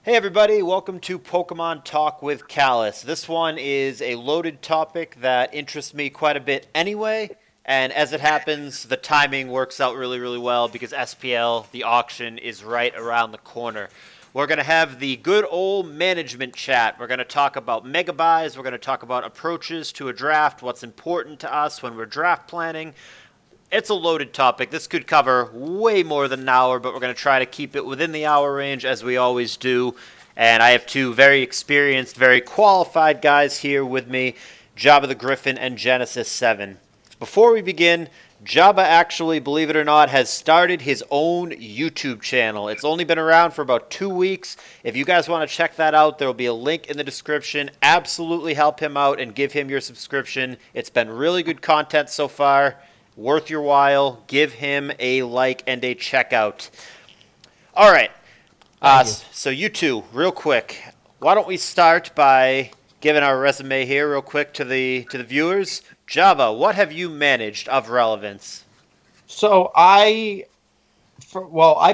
Hey everybody, welcome to Pokemon Talk with Callus. This one is a loaded topic that interests me quite a bit anyway, and as it happens, the timing works out really well because SPL, the auction, is right around the corner. We're going to have the good old management chat. We're going to talk about mega buys, we're going to talk about approaches to a draft, what's important to us when we're draft planning. It's a loaded topic. This could cover way more than an hour, but we're going to try to keep it within the hour range as we always do. And I have two very experienced, very qualified guys here with me, JabbaTheGriffin and Genesis7. Before we begin, Jabba actually, believe it or not, has started his own YouTube channel. It's only been around for about 2 weeks. If you guys want to check that out, there will be a link in the description. Absolutely help him out and give him your subscription. It's been really good content so far. Worth your while. Give him a like and a checkout. All right. Thank you. So you two, real quick, why don't we start by giving our resume here real quick to the viewers? Java, what have you managed of relevance? So I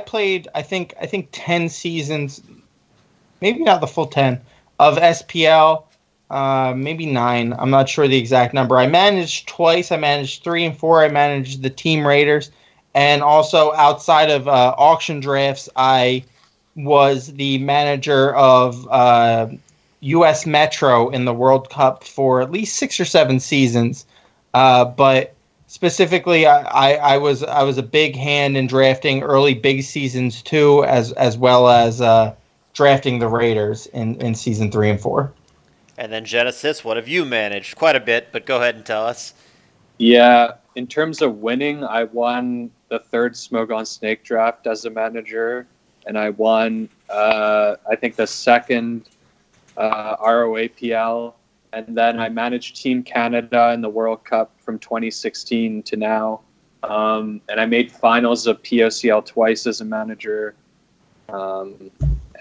played I think 10 seasons, maybe not the full 10 of SPL, maybe 9. I'm not sure the exact number. I managed twice. I managed 3 and 4. I managed the Team Raiders, and also outside of auction drafts, I was the manager of U.S. Metro in the World Cup for at least 6 or 7 seasons. But specifically, I was a big hand in drafting early big seasons too, as well as drafting the Raiders in season 3 and 4. And then Genesis, what have you managed? Quite a bit, but go ahead and tell us. Yeah, in terms of winning, I won the third Smogon Snake draft as a manager, and I won, I think, the second ROAPL, and then I managed Team Canada in the World Cup from 2016 to now, and I made finals of POCL twice as a manager,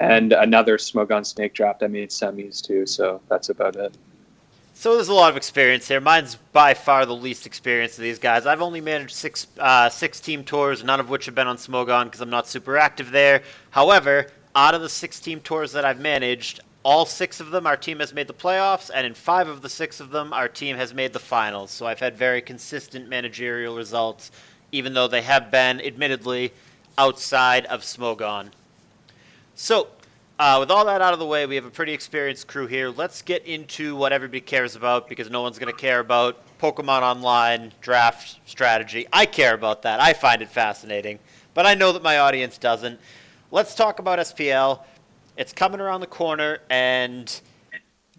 and another Smogon Snake draft. I made semis too, so that's about it. So there's a lot of experience here. Mine's by far the least experienced of these guys. I've only managed six team tours, none of which have been on Smogon because I'm not super active there. However, out of the 6 team tours that I've managed, all 6 of them our team has made the playoffs, and in 5 of the 6 of them our team has made the finals. So I've had very consistent managerial results, even though they have been, admittedly, outside of Smogon. So, with all that out of the way, we have a pretty experienced crew here. Let's get into what everybody cares about, because no one's going to care about Pokemon Online, draft strategy. I care about that. I find it fascinating. But I know that my audience doesn't. Let's talk about SPL. It's coming around the corner, and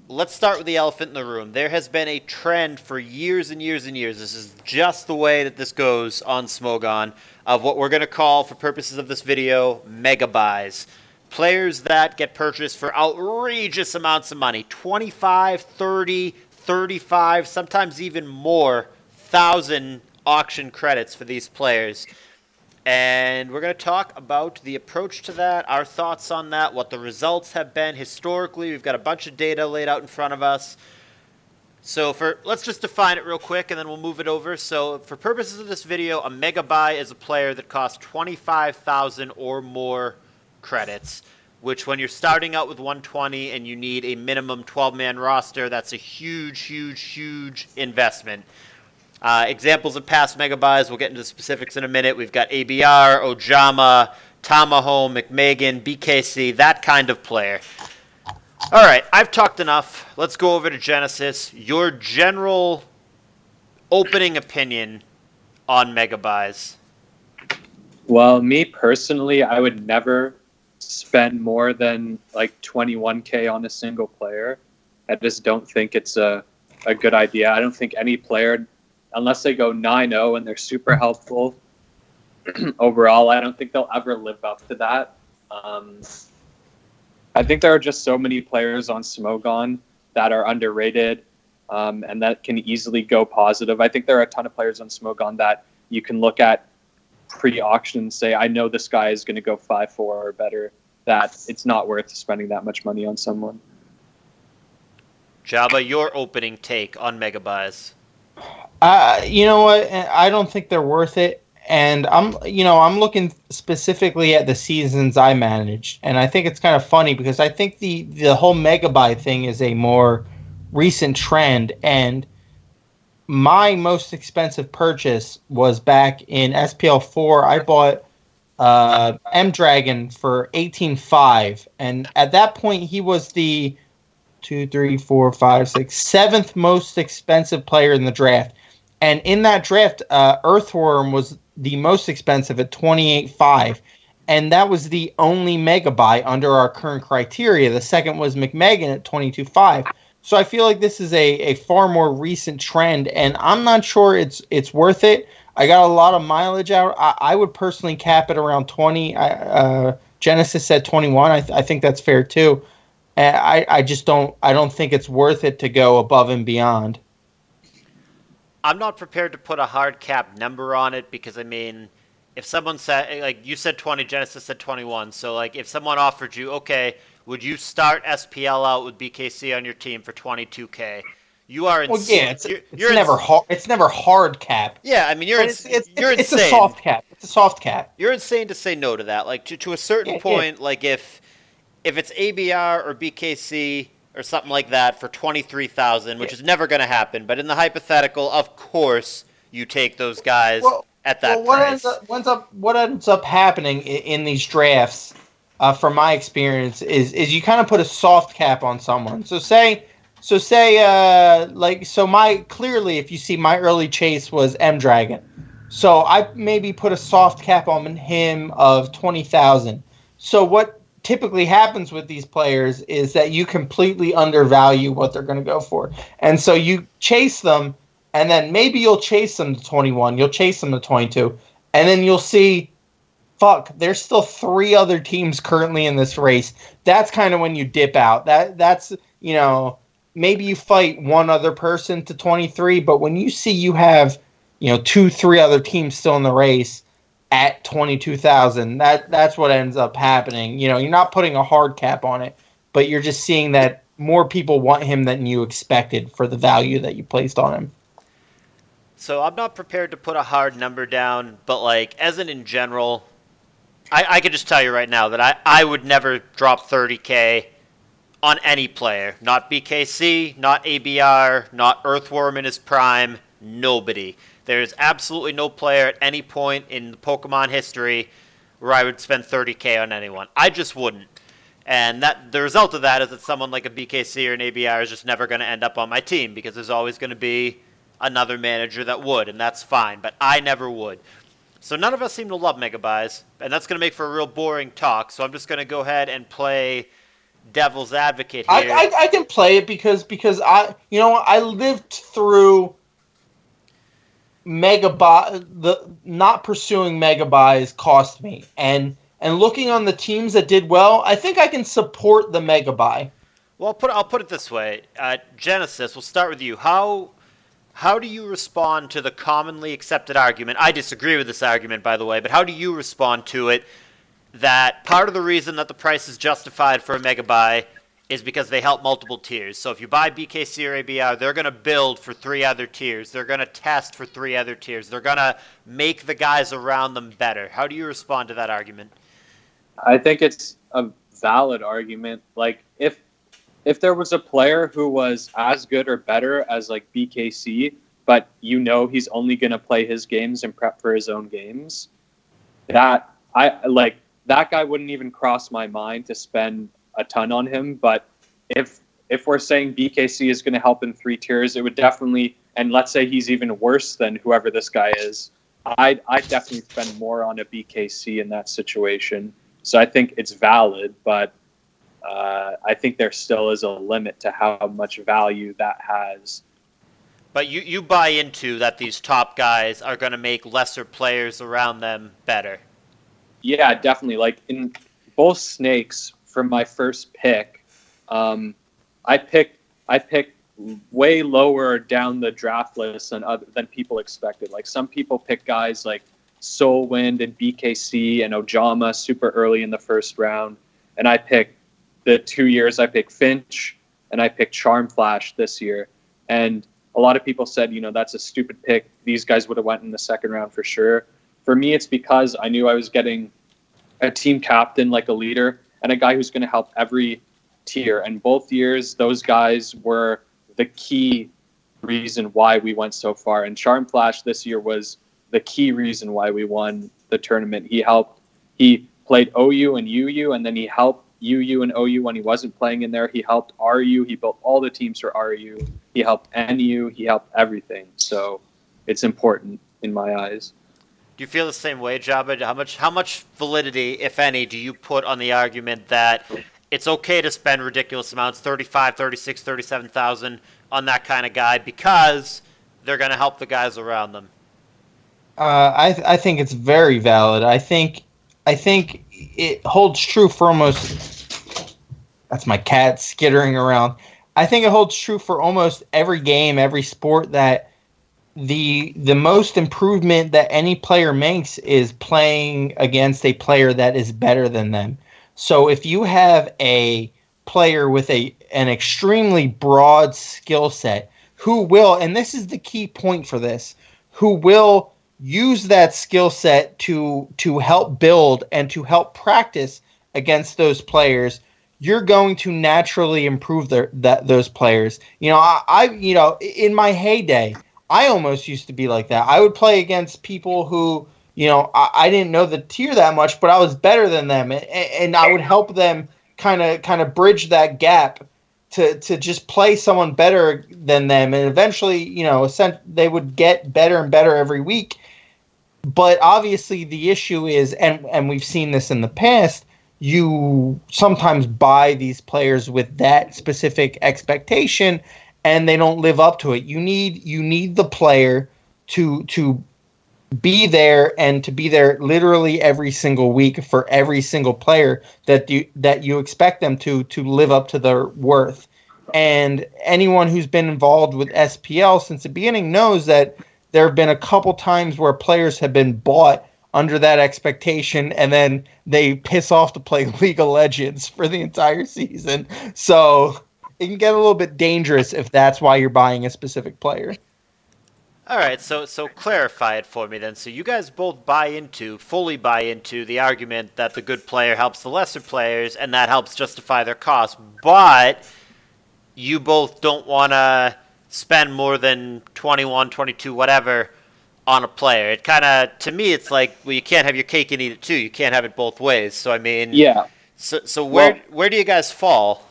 let's start with the elephant in the room. There has been a trend for years and years and years. This is just the way that this goes on Smogon, of what we're going to call, for purposes of this video, mega buys. Players that get purchased for outrageous amounts of money, 25, 30, 35, sometimes even more thousand auction credits for these players. And we're going to talk about the approach to that, our thoughts on that, what the results have been historically. We've got a bunch of data laid out in front of us. So let's just define it real quick, and then we'll move it over. So for purposes of this video, a mega buy is a player that costs 25,000 or more credits, which when you're starting out with 120 and you need a minimum 12-man roster, that's a huge investment. Examples of past mega buys, we'll get into the specifics in a minute. We've got ABR, Ojama, Tamaho, McMagan, BKC, that kind of player. All right, I've talked enough. Let's go over to Genesis. Your general opening opinion on mega buys. Well, me personally, I would never spend more than like 21K on a single player. I just don't think it's a good idea. I don't think any player, unless they go 9-0 and they're super helpful overall, I don't think they'll ever live up to that. I think there are just so many players on Smogon that are underrated, and that can easily go positive. I think there are a ton of players on Smogon that you can look at pre-auction and say, I know this guy is going to go 5-4 or better, that it's not worth spending that much money on someone. Jabba, your opening take on mega buys. You know what? I don't think they're worth it. and I'm looking specifically at the seasons I managed, and I think it's kind of funny because I think the whole mega buy thing is a more recent trend, and my most expensive purchase was back in SPL 4. I bought M Dragon for 18.5, and at that point he was the 7th most expensive player in the draft. And in that draft, Earthworm was the most expensive at 28.5, and that was the only mega buy under our current criteria. The second was McMegan at 22.5. So I feel like this is a far more recent trend, and I'm not sure it's worth it. I got a lot of mileage out. I would personally cap it around 20. Genesis said 21. I think that's fair too. I just don't think it's worth it to go above and beyond. I'm not prepared to put a hard cap number on it because, I mean, if someone said, like you said 20, Genesis said 21. So, like, if someone offered you, okay, would you start SPL out with BKC on your team for 22K? You are Well, yeah, it's never hard cap. Yeah, I mean, you're insane. It's a soft cap. It's a soft cap. You're insane to say no to that. Like, to a certain point, like, if it's ABR or BKC or something like that for 23,000, which is never going to happen, but in the hypothetical, of course, you take those guys at that price. What ends up happening in these drafts, from my experience, is you kind of put a soft cap on someone. Clearly, if you see my early chase was M Dragon, so I maybe put a soft cap on him of 20,000. So what typically happens with these players is that you completely undervalue what they're going to go for, and so you chase them, and then maybe you'll chase them to 21, you'll chase them to 22, and then you'll see, fuck, there's still 3 other teams currently in this race. That's kind of when you dip out. That's maybe you fight one other person to 23, but when you see you have 2-3 other teams still in the race at 22,000, that's what ends up happening. You're not putting a hard cap on it, but you're just seeing that more people want him than you expected for the value that you placed on him. So I'm not prepared to put a hard number down, but like as in general, I could just tell you right now that I would never drop 30K on any player. Not BKC, not ABR, not Earthworm in his prime, nobody. There's absolutely no player at any point in the Pokemon history where I would spend 30K on anyone. I just wouldn't. And the result of that is that someone like a BKC or an ABR is just never going to end up on my team because there's always going to be another manager that would, and that's fine. But I never would. So none of us seem to love Mega Buys, and that's going to make for a real boring talk. So I'm just going to go ahead and play devil's advocate here. I can play it because I lived through not pursuing mega buys cost me, and looking on the teams that did well, I think I can support the mega buy. Well, I'll put it this way, Genesis. We'll start with you. How do you respond to the commonly accepted argument? I disagree with this argument, by the way, but how do you respond to it? That part of the reason that the price is justified for a mega buy is because they help multiple tiers. So if you buy BKC or ABR, they're going to build for 3 other tiers. They're going to test for 3 other tiers. They're going to make the guys around them better. How do you respond to that argument? I think it's a valid argument. Like if there was a player who was as good or better as like BKC, but he's only going to play his games and prep for his own games, that guy wouldn't even cross my mind to spend a ton on him. But if we're saying BKC is going to help in 3 tiers, it would definitely, and let's say he's even worse than whoever this guy is, I'd definitely spend more on a BKC in that situation. So I think it's valid, but I think there still is a limit to how much value that has. But you buy into that these top guys are going to make lesser players around them better. Yeah, definitely. Like in both snakes, from my first pick, I picked way lower down the draft list than people expected. Like some people pick guys like Soulwind and BKC and Ojama super early in the first round, and I picked the 2 years I picked Finch and I picked Charm Flash this year. And a lot of people said, that's a stupid pick. These guys would have went in the second round for sure. For me, it's because I knew I was getting a team captain, like a leader, and a guy who's going to help every tier. And both years, those guys were the key reason why we went so far. And Charm Flash this year was the key reason why we won the tournament. He played OU and UU, and then he helped UU and OU when he wasn't playing in there. He helped RU. He built all the teams for RU. He helped NU. He helped everything. So it's important in my eyes. Do you feel the same way, Jabba? How much validity, if any, do you put on the argument that it's okay to spend ridiculous amounts, 35, 36, 37,000 on that kind of guy because they're going to help the guys around them? I think it's very valid. I think it holds true for almost. That's my cat skittering around. I think it holds true for almost every game, every sport, that the most improvement that any player makes is playing against a player that is better than them. So if you have a player with an extremely broad skill set who will, and this is the key point for this, who will use that skill set to help build and to help practice against those players, you're going to naturally improve those players. I in my heyday, I almost used to be like that. I would play against people who, I didn't know the tier that much, but I was better than them, and I would help them kind of bridge that gap to just play someone better than them, and eventually, they would get better and better every week. But obviously the issue is, and we've seen this in the past, you sometimes buy these players with that specific expectation and they don't live up to it. You need the player to be there, and to be there literally every single week for every single player that you expect them to live up to their worth. And anyone who's been involved with SPL since the beginning knows that there have been a couple times where players have been bought under that expectation, and then they piss off to play League of Legends for the entire season. So it can get a little bit dangerous if that's why you're buying a specific player. All right, so clarify it for me then. So you guys both fully buy into the argument that the good player helps the lesser players, and that helps justify their cost, but you both don't want to spend more than 21, 22, whatever on a player. It kind of, to me, it's like, well, you can't have your cake and eat it too. You can't have it both ways. So I mean, yeah. So where do you guys fall?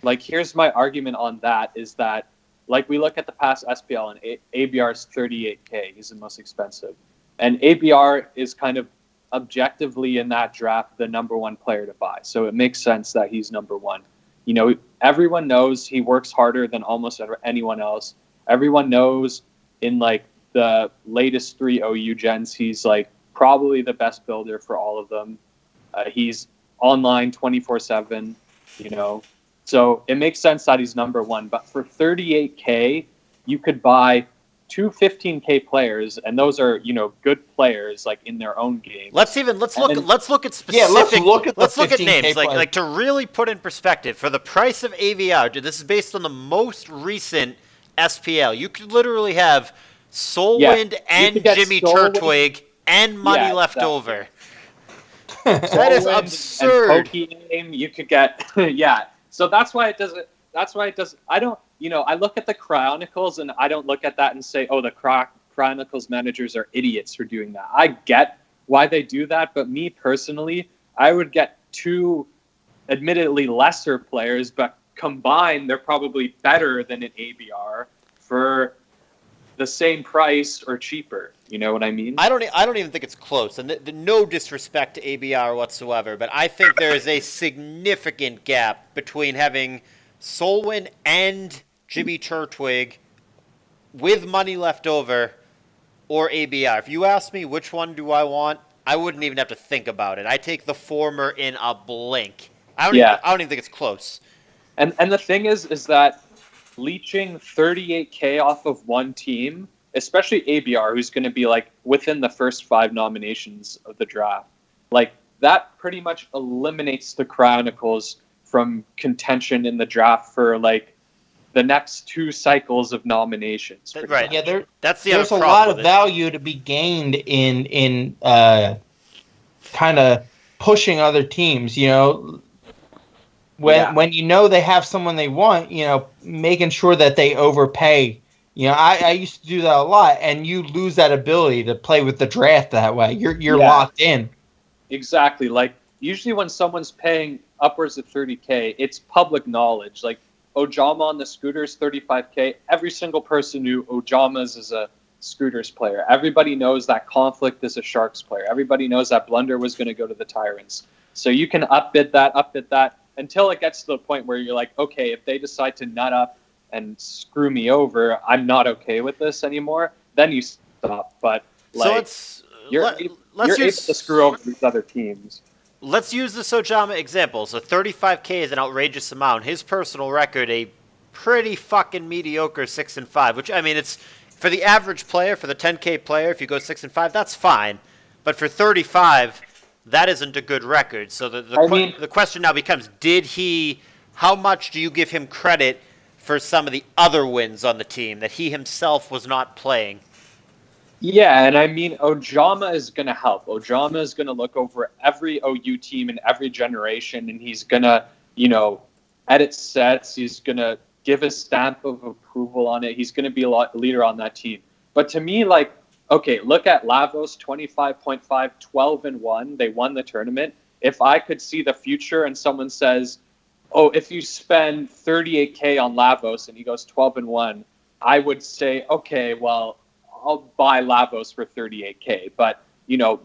Like, here's my argument on that is that, like, we look at the past SPL, and ABR is 38K. He's the most expensive, and ABR is kind of objectively in that draft the number one player to buy. So it makes sense that he's number one. Everyone knows he works harder than almost anyone else. Everyone knows in, like, the latest 3 OU gens, he's, like, probably the best builder for all of them. He's online 24/7, So it makes sense that he's number one. But for 38K, you could buy 2 15K players, and those are, good players, like, in their own game. Let's look at specific. Yeah, let's look at names, players. like to really put in perspective. For the price of AVR, this is based on the most recent SPL. You could literally have Soulwind and Jimmy Turtwig and money left over. That is absurd. And you could get So that's why it doesn't. I don't. I look at the Chronicles, and I don't look at that and say, oh, the Chronicles managers are idiots for doing that. I get why they do that, but me personally, I would get 2 admittedly lesser players, but combined, they're probably better than an ABR for the same price or cheaper. You know what I mean? I don't even think it's close, and no disrespect to ABR whatsoever, but I think there is a significant gap between having Soulwind and Jimmy Turtwig with money left over or ABR. If you ask me which one do I want, I wouldn't even have to think about it. I take the former in a blink. I don't even think it's close. And the thing is that leeching 38K off of one team, especially ABR, who's going to be, like, within the first 5 nominations of the draft, like, that pretty much eliminates the Chronicles from contention in the draft for, like, the next 2 cycles of nominations. Right. Yeah, That's the there's other a problem lot of with it. value to be gained in kind of pushing other teams. When you know they have someone they want, making sure that they overpay. I used to do that a lot, and you lose that ability to play with the draft that way. You're locked in. Exactly. Like usually when someone's paying upwards of 30K, it's public knowledge. Like Ojama on the Scooters, 35K. Every single person knew Ojama's is a Scooters player. Everybody knows that Conflict is a Sharks player. Everybody knows that Blunder was going to go to the Tyrants. So you can upbid that until it gets to the point where you're like, okay, if they decide to nut up and screw me over, I'm not okay with this anymore. Then you stop. But like, you're able to screw over these other teams. Let's use the Sojama example. So 35K is an outrageous amount. His personal record, a pretty fucking mediocre 6-5, which, I mean, it's for the average player, for the 10K player, if you go 6-5, that's fine. But for 35, that isn't a good record. So the question now becomes, how much do you give him credit for some of the other wins on the team that he himself was not playing? Yeah, and I mean, Ojama is going to help. Ojama is going to look over every OU team in every generation, and he's going to, edit sets. He's going to give a stamp of approval on it. He's going to be a leader on that team. But to me, like, okay, look at Lavos, 25.5, 12-1. They won the tournament. If I could see the future and someone says, oh, if you spend 38K on Lavos and he goes 12-1, I would say, okay, well, I'll buy Lavos for 38K. But,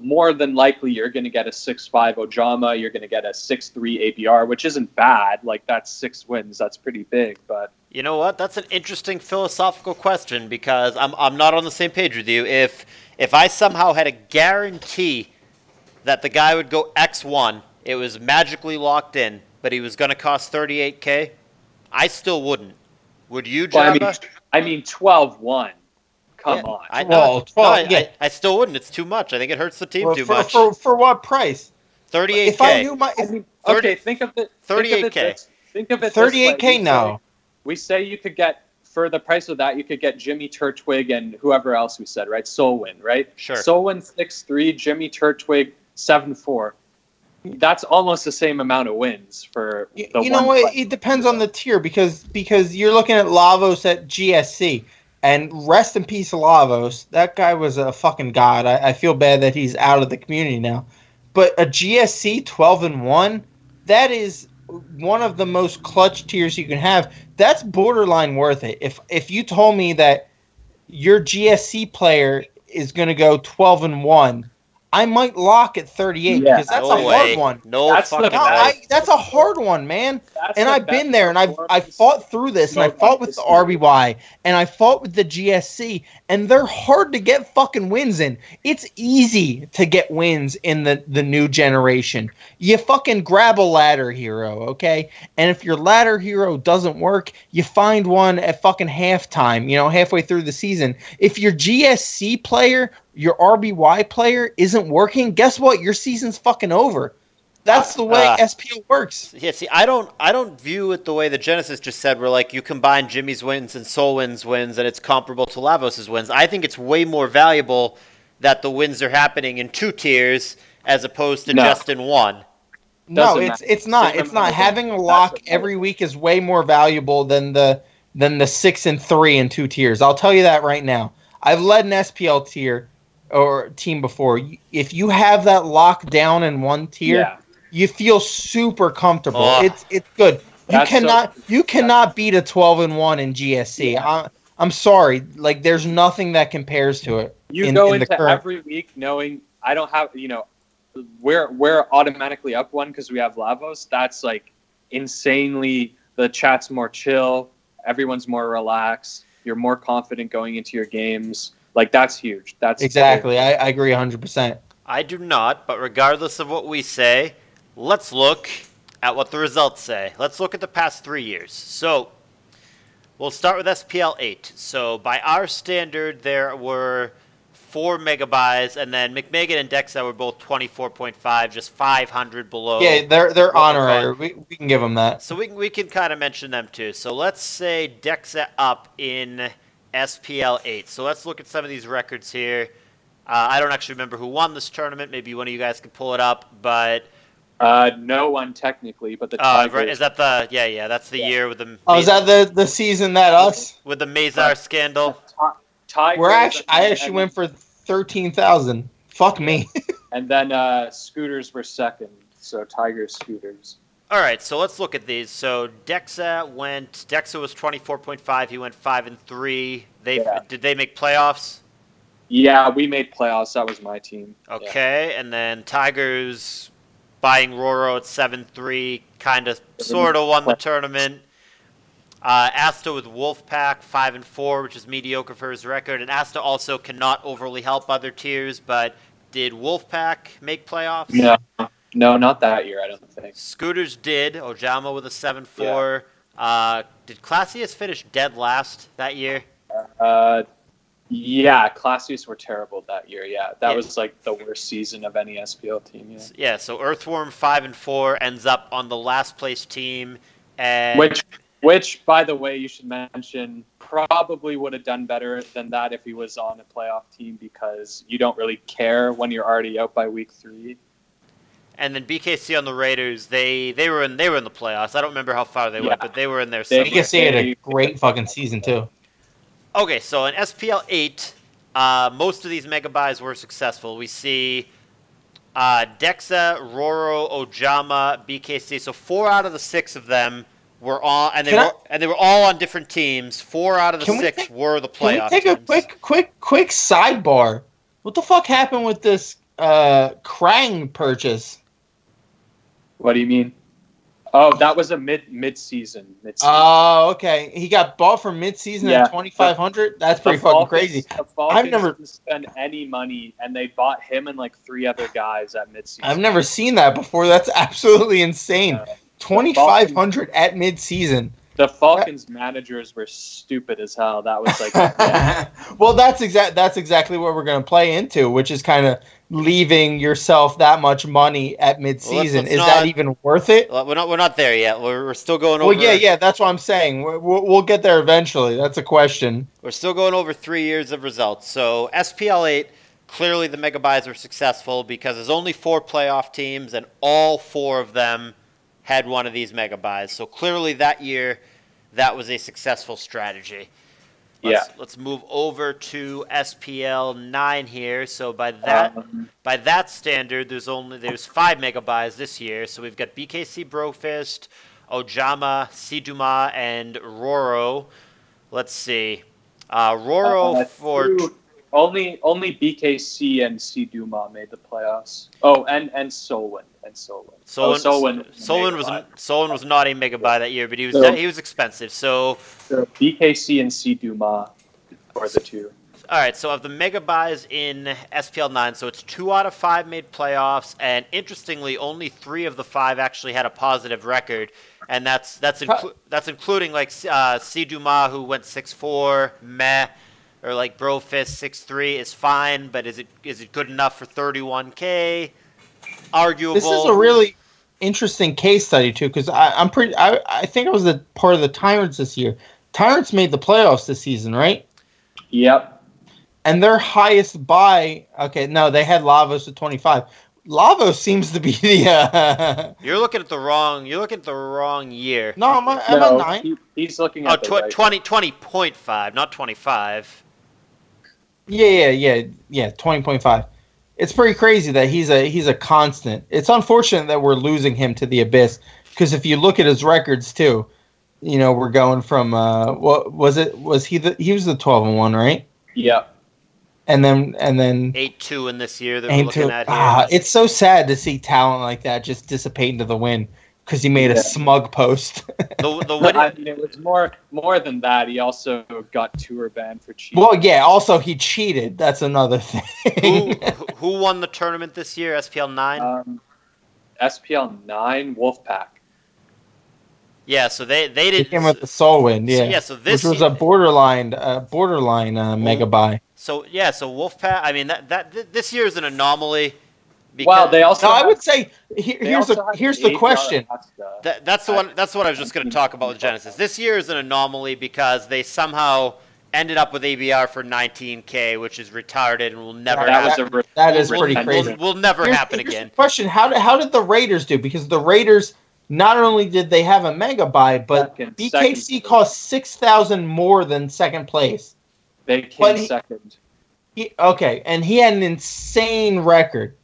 more than likely you're going to get a 6-5 Ojama. You're going to get a 6-3 ABR, which isn't bad. Like, that's 6 wins. That's pretty big. But you know what? That's an interesting philosophical question because I'm not on the same page with you. If I somehow had a guarantee that the guy would go X1, it was magically locked in, but he was going to cost 38K, I still wouldn't. Would you, Jabba? Well, I mean 12-1. Come on. I still wouldn't. It's too much. I think it hurts the team too much. For what price? 38K. If I knew okay, think of it. 38K. Think of it. 38K now. We say you could get, for the price of that, you could get Jimmy Turtwig and whoever else we said, right? Solwyn, right? Sure. Solwyn 6-3, Jimmy Turtwig 7-4. That's almost the same amount of wins for the You know what? It depends on the tier because you're looking at Lavos at GSC. And rest in peace, Lavos. That guy was a fucking god. I feel bad that he's out of the community now. But a GSC 12-1, that is one of the most clutch tiers you can have. That's borderline worth it. If you told me that your GSC player is going to go 12-1, I might lock at 38 because that's a hard one. That's a hard one, man. And I've been there, and I fought through this, and I fought with the RBY, and I fought with the GSC, and they're hard to get fucking wins in. It's easy to get wins in the new generation. You fucking grab a ladder hero, okay? And if your ladder hero doesn't work, you find one at fucking halftime, halfway through the season. If your GSC player, your RBY player isn't working, guess what? Your season's fucking over. That's the way SPL works. Yeah, see, I don't view it the way that Genesis just said, where like you combine Jimmy's wins and Solwyn's wins and it's comparable to Lavos' wins. I think it's way more valuable that the wins are happening in 2 tiers as opposed to just in 1. No, it's not. It's not. Having a lock every week is way more valuable than the 6 and 3 in 2 tiers. I'll tell you that right now. I've led an SPL tier or team before. If you have that lock down in 1 tier, you feel super comfortable. It's good. You cannot beat a 12-1 in GSC. Yeah. I'm sorry. Like there's nothing that compares to it. You go into every week knowing I don't have, we're automatically up 1 because we have Lavos. That's like insanely, the chat's more chill. Everyone's more relaxed. You're more confident going into your games. Like, that's huge. That's exactly. I agree 100%. I do not, but regardless of what we say, let's look at what the results say. Let's look at the past 3 years. So, we'll start with SPL 8. So, by our standard, there were 4 megabuys, and then McMegan and Dexa were both 24.5, just 500 below. Yeah, they're what we're honorary. We can give them that. So we can kind of mention them too. So let's say Dexa up in SPL 8. So let's look at some of these records here. I don't actually remember who won this tournament. Maybe one of you guys could pull it up, but no one technically, but the Tigers. right, is that the that's the year with the is that the season that us with the Mazar scandal? Tigers. I actually went for 13,000. Fuck me. And then Scooters were second, so Tigers Scooters. All right, so let's look at these. So Dexa was 24.5. He went 5-3. Did they make playoffs? Yeah, we made playoffs. That was my team. Okay, and then Tigers buying Roro at 7-3, kind of, sort of won the tournament. Asta with Wolfpack 5-4, which is mediocre for his record, and Asta also cannot overly help other tiers. But did Wolfpack make playoffs? No, not that year. I don't think. Scooters did. Ojama with a 7-4. Yeah. Did Classius finish dead last that year? Yeah, Classius were terrible that year. Yeah, that was like the worst season of any SPL team. Yeah. So Earthworm 5-4 ends up on the last place team, and which by the way, you should mention probably would have done better than that if he was on a playoff team, because you don't really care when you're already out by week 3. And then BKC on the Raiders, they were in the playoffs. I don't remember how far they went, but they were in there somewhere. BKC had a great fucking season too. Okay, so in SPL 8, most of these mega buys were successful. We see Dexa, Roro, Ojama, BKC. So 4 out of the 6 of them were on, and they were all on different teams. 4 out of the 6 were the playoff teams. Can we take a quick sidebar? What the fuck happened with this Krang purchase? What do you mean? Oh, that was a mid-season. Oh, okay. He got bought for mid-season at 2,500. That's pretty fucking crazy. The Falcons didn't spend any money, and they bought him and like 3 other guys at mid-season. I've never seen that before. That's absolutely insane. 2,500 at mid-season. The Falcons managers were stupid as hell. That was like, well, that's exactly what we're going to play into, which is kind of leaving yourself that much money at mid-season. Is that even worth it? We're not there yet. We're still going over. Well, yeah, that's what I'm saying. We'll get there eventually. That's a question. We're still going over 3 years of results. So SPL 8, clearly the mega buys were successful because there's only 4 playoff teams, and all 4 of them had one of these mega buys. So clearly that year, that was a successful strategy. Let's move over to SPL 9 here. So by that standard, there's 5 mega buys this year. So we've got BKC Brofist, Ojama, Siduma, and Roro. Let's see. Roro for only BKC and Siduma made the playoffs. Oh, and Solwyn. Solwyn was not a mega buy that year, but he was expensive. So BKC and Siduma were the 2. All right, so of the mega buys in SPL 9, so it's 2 out of 5 made playoffs, and interestingly, only 3 of the 5 actually had a positive record, and that's including like Siduma, who went 6-4, meh, or like Brofist 6-3 is fine, but is it good enough for 31K? Arguable. This is a really interesting case study too, because I think I was a part of the Tyrants this year. Tyrants made the playoffs this season, right? Yep. And their highest buy, they had Lavos at 25. Lavos seems to be the. You're looking at the wrong year. No, I'm at 9. He's looking at 20.5, not 25. Yeah, 20.5. It's pretty crazy that he's a constant. It's unfortunate that we're losing him to the abyss, because if you look at his records too, we're going from what was it? He was the 12-1, right? Yeah. And then 8-2 in this year that we're looking at here. It's so sad to see talent like that just dissipate into the wind because he made a smug post. I mean, it was more than that. He also got tour banned for cheating. Well, yeah. Also, he cheated. That's another thing. Who won the tournament this year? SPL 9. SPL 9, Wolfpack. Yeah, so they did. He came with the Solwyn, yeah. So this which was a borderline mega buy. So Wolfpack. I mean, this year is an anomaly. Well, they also No, I have, would say they also have here's an the ABR question. That's the one. That's what I was just going to talk about with Genesis. This year is an anomaly because they somehow ended up with ABR for 19K, which is retarded and will never That was happen. That is will, pretty will, crazy. will never happen Here's again. the question: How did the Raiders do? Because the Raiders not only did they have a mega buy, but BKC cost 6,000 more than second place. They came second. And he had an insane record.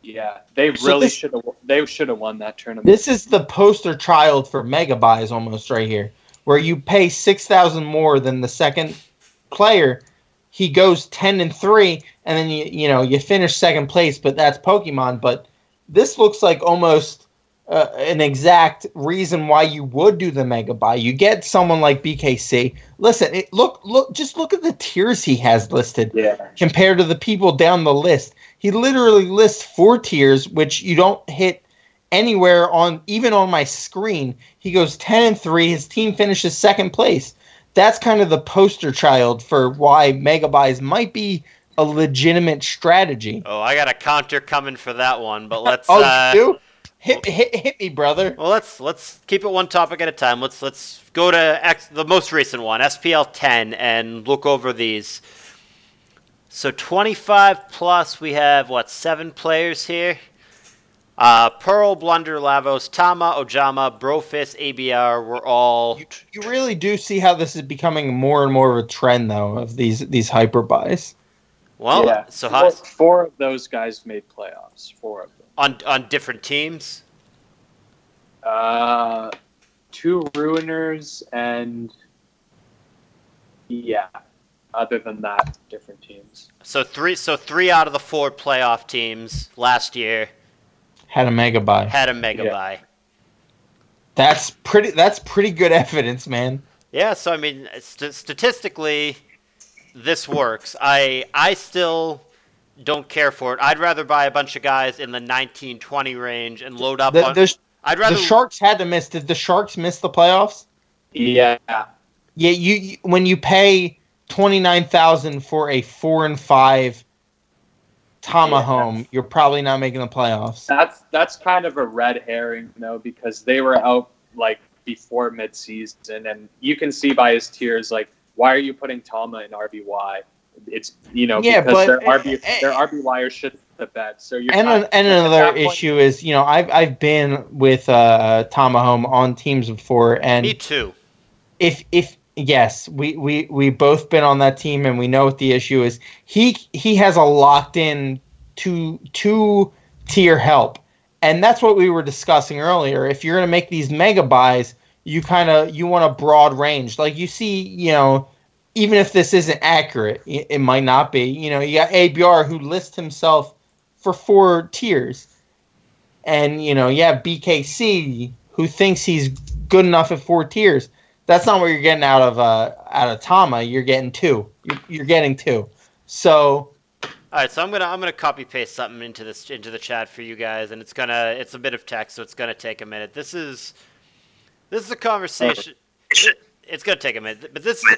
Yeah, they really should have. They should have won that tournament. This is the poster child for mega buys, almost right here, where you pay 6,000 more than the second player. He goes 10-3, and then you finish second place, but that's Pokemon. But this looks like almost an exact reason why you would do the mega buy. You get someone like BKC. Listen, just look at the tiers he has listed compared to the people down the list. He literally lists 4 tiers, which you don't hit anywhere even on my screen. He goes 10-3. His team finishes second place. That's kind of the poster child for why mega buys might be a legitimate strategy. Oh, I got a counter coming for that one, but let's. You do? Hit me, brother. Well, let's keep it one topic at a time. Let's go to the most recent one, SPL 10, and look over these. So 25 plus, we have 7 players here. Pearl, Blunder, Lavos, Tama, Ojama, Brofist, ABR were all. You really do see how this is becoming more and more of a trend, though, of these hyper buys. Well, yeah. So how 4 of those guys made playoffs. 4 of them on different teams. 2 Ruiners and other than that, different teams. So 3 out of the 4 playoff teams last year had a mega buy. Buy. That's pretty good evidence, man. Yeah, so I mean, statistically, this works. I still don't care for it. I'd rather buy a bunch of guys in the 19-20 range and load up on. The Sharks had to miss. Did the Sharks miss the playoffs? Yeah. Yeah. You when you pay 29,000 for a 4-5 Tama home, you're probably not making the playoffs. That's kind of a red herring though, because they were out before midseason, and you can see by his tiers why are you putting Tama in RBY? It's because their RBY are shit the bed. So you're and another issue is I've been with Tama home on teams before, and me too. If yes, we both been on that team, and we know what the issue is. He has a locked in two tier help, and that's what we were discussing earlier. If you're gonna make these mega buys, you want a broad range. Like you see, even if this isn't accurate, it might not be. You got ABR who lists himself for 4 tiers, and BKC who thinks he's good enough at 4 tiers. That's not what you're getting out of Tama. You're getting 2. You're getting 2. So, all right. So I'm gonna copy paste something into the chat for you guys, and it's a bit of text, so it's gonna take a minute. This is a conversation. It's gonna take a minute, but this is.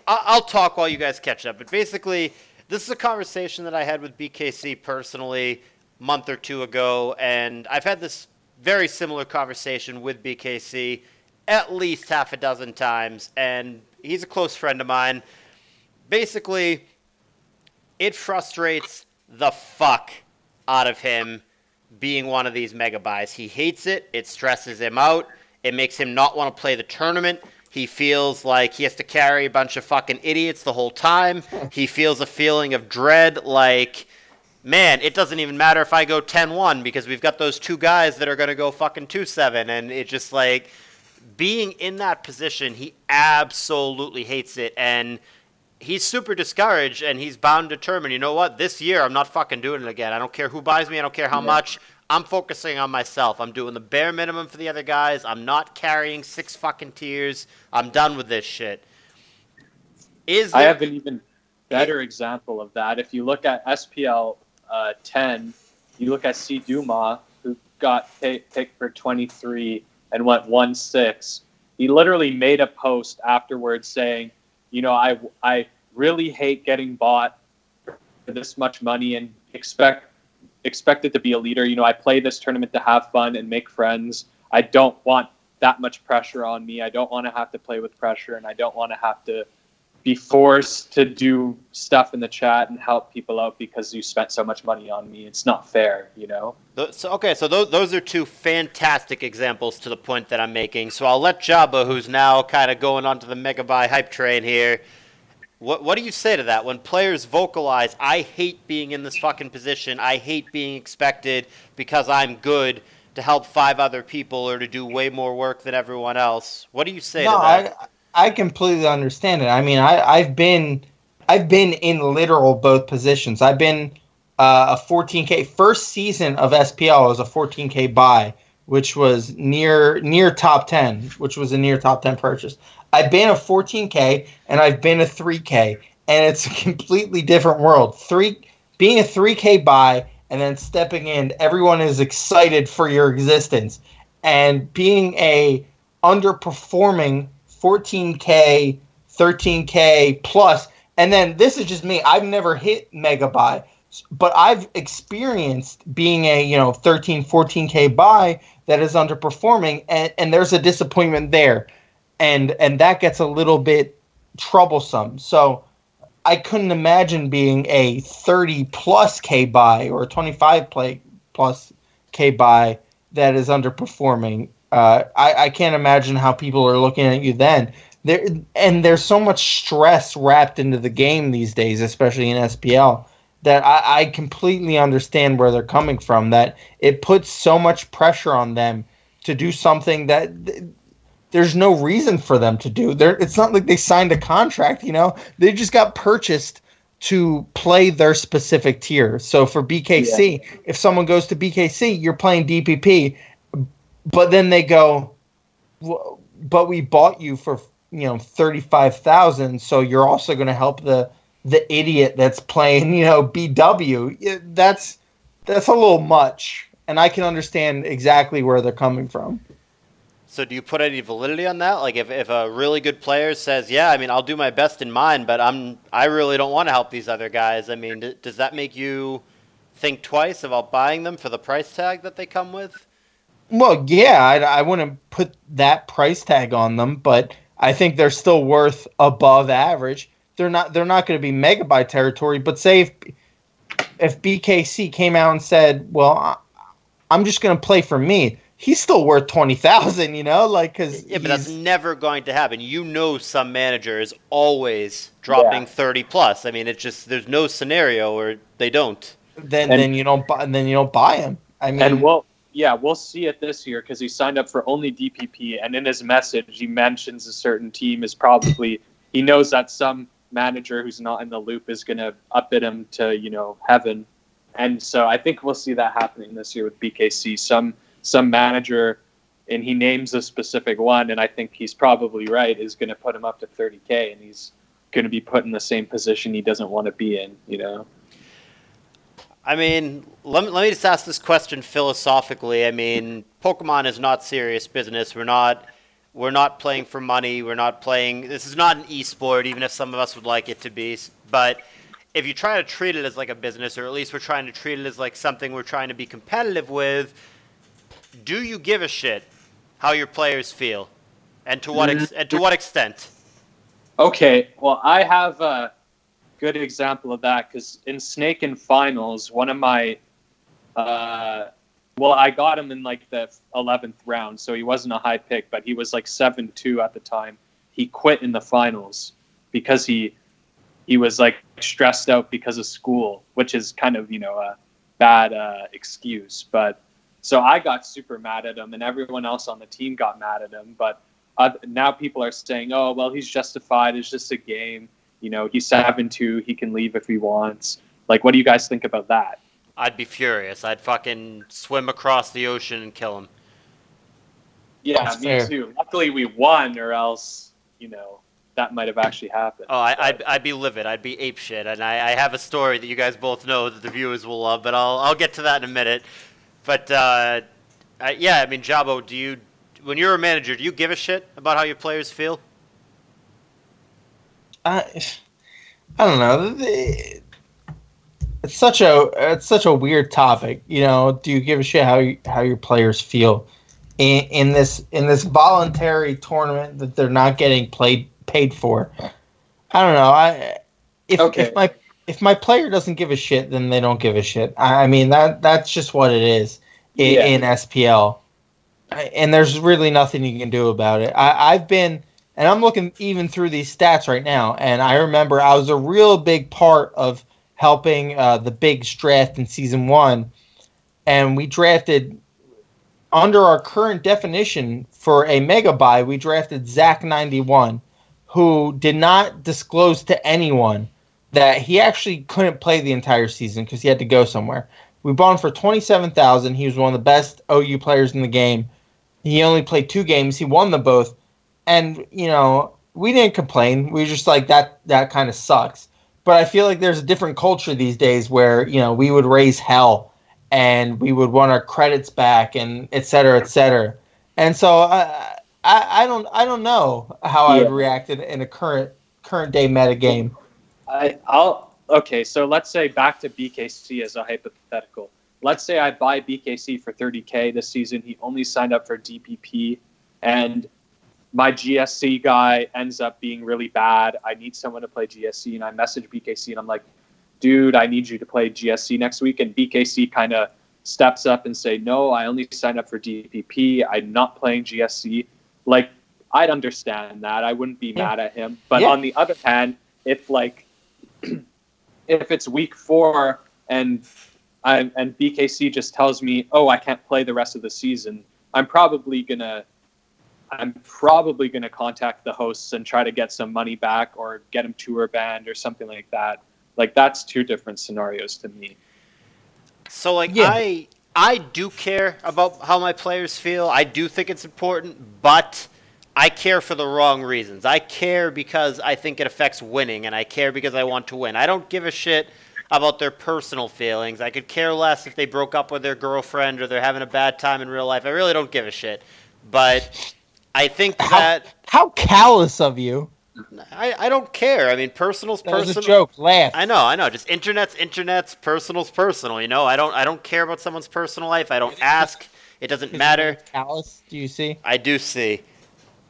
I'll talk while you guys catch up. But basically, this is a conversation that I had with BKC personally a month or 2 ago, and I've had this very similar conversation with BKC at least half a dozen times, and he's a close friend of mine. Basically, it frustrates the fuck out of him being one of these mega buys. He hates it. It stresses him out. It makes him not want to play the tournament. He feels like he has to carry a bunch of fucking idiots the whole time. He feels a feeling of dread like, man, it doesn't even matter if I go 10-1 because we've got those 2 guys that are going to go fucking 2-7. And it's just being in that position, he absolutely hates it. And he's super discouraged, and he's bound determined, you know what, this year I'm not fucking doing it again. I don't care who buys me. I don't care how much. I'm focusing on myself. I'm doing the bare minimum for the other guys. I'm not carrying 6 fucking tiers. I'm done with this shit. I have an even better example of that. If you look at SPL 10, you look at C. Duma, who got picked for 23 and went 1-6. He literally made a post afterwards saying, I really hate getting bought for this much money and expect it to be a leader. You know, I play this tournament to have fun and make friends. I don't want that much pressure on me. I don't want to have to play with pressure, and I don't want to have to be forced to do stuff in the chat and help people out because you spent so much money on me. It's not fair, you know? So those are two fantastic examples to the point that I'm making. So I'll let Jabba, who's now kind of going onto the Megabuy hype train here, what do you say to that when players vocalize, I hate being in this fucking position, I hate being expected because I'm good to help 5 other people or to do way more work than everyone else? What do you say to that? I completely understand it. I mean, I've been in literal both positions. I've been a 14K first season of SPL was a 14K buy, which was near top 10, which was a near top 10 purchase. I've been a 14K and I've been a 3K, and it's a completely different world. Being a 3K buy and then stepping in, everyone is excited for your existence, and being a underperforming 14K, 13K plus. And then this is just me. I've never hit mega buy, but I've experienced being a 13, 14K buy that is underperforming, and there's a disappointment there, and that gets a little bit troublesome. So I couldn't imagine being a 30 plus K buy or a 25 plus K buy that is underperforming. I can't imagine how people are looking at you then. There's so much stress wrapped into the game these days, especially in SPL, that I completely understand where they're coming from. That it puts so much pressure on them to do something that there's no reason for them to do. It's not like they signed a contract, They just got purchased to play their specific tier. So for BKC, if someone goes to BKC, you're playing DPP. But then they go, well, but we bought you for 35,000, so you're also going to help the idiot that's playing BW. That's a little much, and I can understand exactly where they're coming from. So do you put any validity on that? Like if a really good player says, yeah, I mean, I'll do my best in mine, but I really don't want to help these other guys. I mean, does that make you think twice about buying them for the price tag that they come with? Well, yeah, I wouldn't put that price tag on them, but I think they're still worth above average. They're not going to be megabyte territory, but say if BKC came out and said, "Well, I'm just going to play for me," he's still worth 20,000, because but that's never going to happen. Some manager is always dropping 30 plus. I mean, it's just there's no scenario where they don't. Then you don't buy him. I mean, and we'll see it this year because he signed up for only DPP, and in his message he mentions a certain team is probably he knows that some manager who's not in the loop is going to upbid him to heaven, and so I think we'll see that happening this year with BKC. Some manager, and he names a specific one, and I think he's probably right, is going to put him up to 30K, and he's going to be put in the same position he doesn't want to be in. I mean, let me just ask this question philosophically. I mean, Pokemon is not serious business. We're not playing for money. We're not playing. This is not an esport, even if some of us would like it to be. But if you try to treat it as like a business, or at least we're trying to treat it as like something we're trying to be competitive with, do you give a shit how your players feel, and to what extent? Okay, well, I have a good example of that because in Snake in Finals, one of my, I got him in like the 11th round, so he wasn't a high pick, but he was like 7-2 at the time. He quit in the finals because he was like stressed out because of school, which is kind of a bad excuse. But so I got super mad at him, and everyone else on the team got mad at him. But now people are saying, oh, well, he's justified. It's just a game. He's 7-2. He can leave if he wants. Like, what do you guys think about that? I'd be furious. I'd fucking swim across the ocean and kill him. Yeah, That's me fair. too. Luckily, we won, or else, that might have actually happened. Oh, I'd be livid. I'd be apeshit. And I have a story that you guys both know that the viewers will love, but I'll get to that in a minute. But, yeah, I mean, Jabba, when you're a manager, do you give a shit about how your players feel? I don't know. It's such a weird topic. Do you give a shit how your players feel in this voluntary tournament that they're not getting paid for? I don't know. If my player doesn't give a shit, then they don't give a shit. I mean that's just what it is in SPL, and there's really nothing you can do about it. I've been, and I'm looking even through these stats right now, and I remember I was a real big part of helping the Bigs draft in season 1, and we drafted under our current definition for a mega buy. We drafted Zach91, who did not disclose to anyone that he actually couldn't play the entire season because he had to go somewhere. We bought him for $27,000. He was one of the best OU players in the game. He only played 2 games. He won them both, and we didn't complain. We were just like that kind of sucks. But I feel like there's a different culture these days where we would raise hell and we would want our credits back and et cetera, et cetera. And so I don't know how I would react in a current day meta game. Okay, so let's say back to BKC as a hypothetical. Let's say I buy BKC for $30K this season. He only signed up for DPP, and my GSC guy ends up being really bad. I need someone to play GSC, and I message BKC, and I'm like, dude, I need you to play GSC next week. And BKC kind of steps up and say, no, I only signed up for DPP. I'm not playing GSC. Like, I'd understand that. I wouldn't be mad at him. But on the other hand, if it's week 4 and BKC just tells me, oh, I can't play the rest of the season, I'm probably gonna contact the hosts and try to get some money back or get him tour banned or something like that. Like, that's 2 different scenarios to me. So I do care about how my players feel. I do think it's important, but I care for the wrong reasons. I care because I think it affects winning, and I care because I want to win. I don't give a shit about their personal feelings. I could care less if they broke up with their girlfriend or they're having a bad time in real life. I really don't give a shit. But I think that... How callous of you. I don't care. I mean, personal's personal. That was a joke. Laugh. I know. Just internet's personal's personal. I don't care about someone's personal life. I don't ask. It doesn't matter. Callous? Do you see? I do see.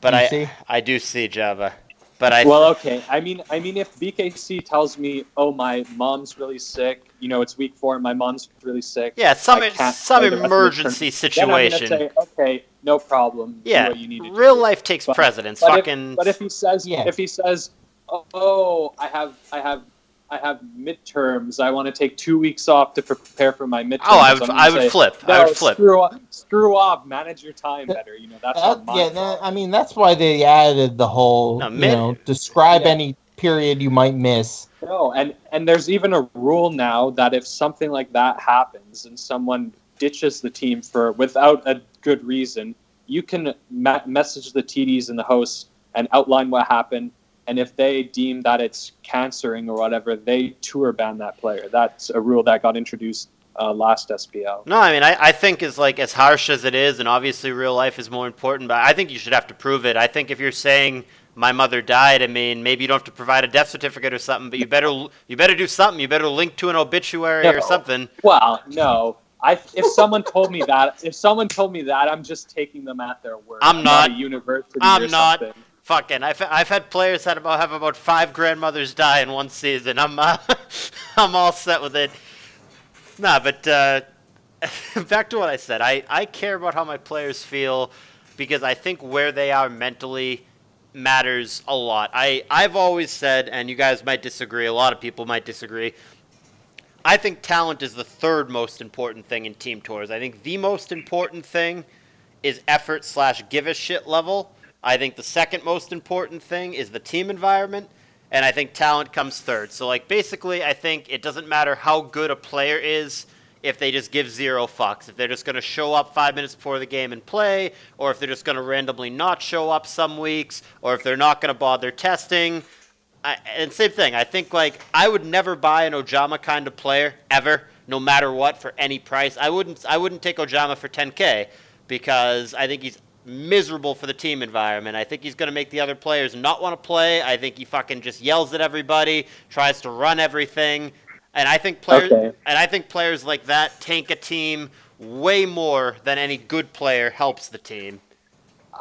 But I do see, Jabba. But okay. I mean, if BKC tells me, oh, my mom's really sick, it's week 4 and my mom's really sick. Yeah, some emergency situation. Then I'm gonna say, okay, no problem. Yeah, do what you need to real do. life takes precedence. But if he says, oh, I have midterms. I want to take 2 weeks off to prepare for my midterms. Oh, I would flip. No, I would flip. Screw off. Manage your time better. That's not my fault. I mean, that's why they added the whole, describe any period you might miss. No, and there's even a rule now that if something like that happens and someone ditches the team without a good reason, you can message the TDs and the hosts and outline what happened. And if they deem that it's cancering or whatever, they tour ban that player. That's a rule that got introduced last SPL. No, I mean, I think is as harsh as it is, and obviously real life is more important, but I think you should have to prove it. I think if you're saying my mother died, I mean, maybe you don't have to provide a death certificate or something, but you better do something. You better link to an obituary or something. Well, no. If someone told me that, I'm just taking them at their word. I'm not a university I'm or not. Something. Fucking, I've had players that have about 5 grandmothers die in one season. I'm all set with it. Nah, but back to what I said. I care about how my players feel because I think where they are mentally matters a lot. I've always said, and you guys might disagree, a lot of people might disagree, I think talent is the 3rd most important thing in team tours. I think the most important thing is effort / give a shit level. I think the 2nd most important thing is the team environment, and I think talent comes 3rd. So, basically, I think it doesn't matter how good a player is if they just give 0 fucks. If they're just going to show up 5 minutes before the game and play, or if they're just going to randomly not show up some weeks, or if they're not going to bother testing. And same thing. I think, I would never buy an Ojama kind of player, ever, no matter what, for any price. I wouldn't take Ojama for $10K, because I think he's miserable for the team environment. I think he's going to make the other players not want to play. I think he fucking just yells at everybody, tries to run everything. And I think players like that tank a team way more than any good player helps the team.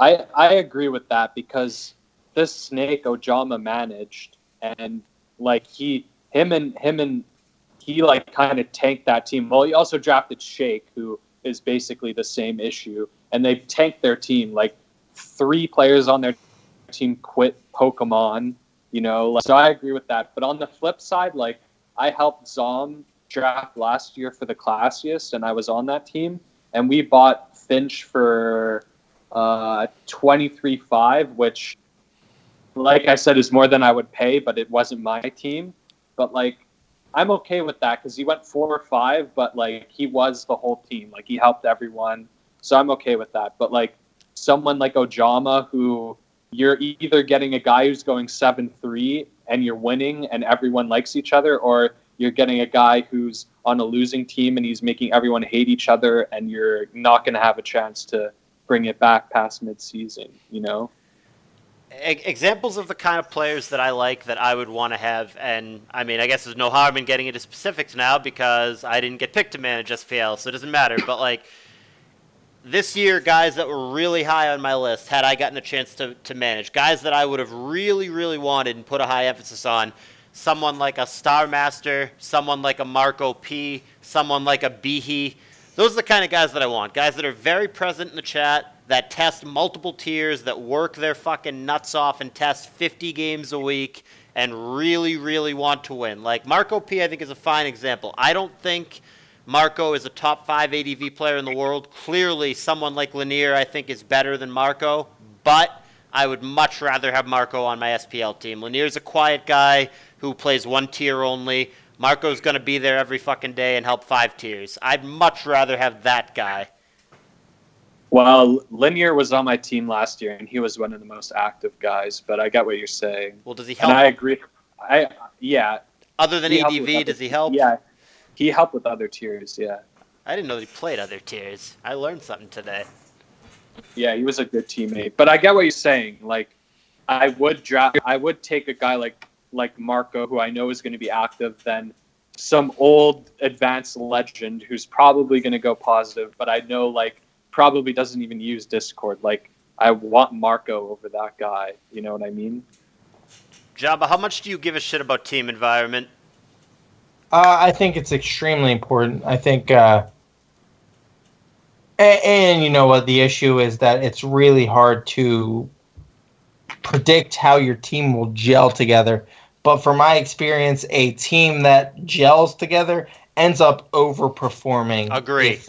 I agree with that because this snake Ojama managed, and like he like kind of tanked that team. Well, he also drafted Shake, who is basically the same issue, and they tanked their team. Like 3 players on their team quit Pokemon, so I agree with that. But on the flip side, like I helped Zom draft last year for the Classiest, and I was on that team, and we bought Finch for 23.5, which, like I said, is more than I would pay, but it wasn't my team. But like, I'm okay with that because he went 4 or 5, but like he was the whole team. Like he helped everyone, so I'm okay with that. But like someone like Ojama, who you're either getting a guy who's going 7-3 and you're winning and everyone likes each other, or you're getting a guy who's on a losing team and he's making everyone hate each other, and you're not going to have a chance to bring it back past mid-season, Examples of the kind of players that I like that I would want to have, and I mean, I guess there's no harm in getting into specifics now because I didn't get picked to manage SPL, so it doesn't matter. But like this year, guys that were really high on my list, had I gotten a chance to manage, guys that I would have really, really wanted and put a high emphasis on, someone like a Star Master, someone like a Marco P, someone like a Behe. Those are the kind of guys that I want. Guys that are very present in the chat, that test multiple tiers, that work their fucking nuts off and test 50 games a week and really, really want to win. Like Marco P, I think, is a fine example. I don't think Marco is a top 5 ADV player in the world. Clearly, someone like Lanier, I think, is better than Marco, but I would much rather have Marco on my SPL team. Lanier's a quiet guy who plays 1 tier only. Marco's going to be there every fucking day and help 5 tiers. I'd much rather have that guy. Well, Lanier was on my team last year, and he was one of the most active guys, but I get what you're saying. Well, does he help? And I agree. Yeah. Other than ADV, does he help? Yeah. He helped with other tiers, yeah. I didn't know he played other tiers. I learned something today. Yeah, he was a good teammate. But I get what you're saying. Like, I would take a guy like Marco, who I know is going to be active, than some old advanced legend who's probably going to go positive, but I know like probably doesn't even use Discord. Like, I want Marco over that guy. You know what I mean? Jabba, how much do you give a shit about team environment? I think it's extremely important. I think, and you know what the issue is, that it's really hard to predict how your team will gel together. But from my experience, a team that gels together ends up overperforming. Agree.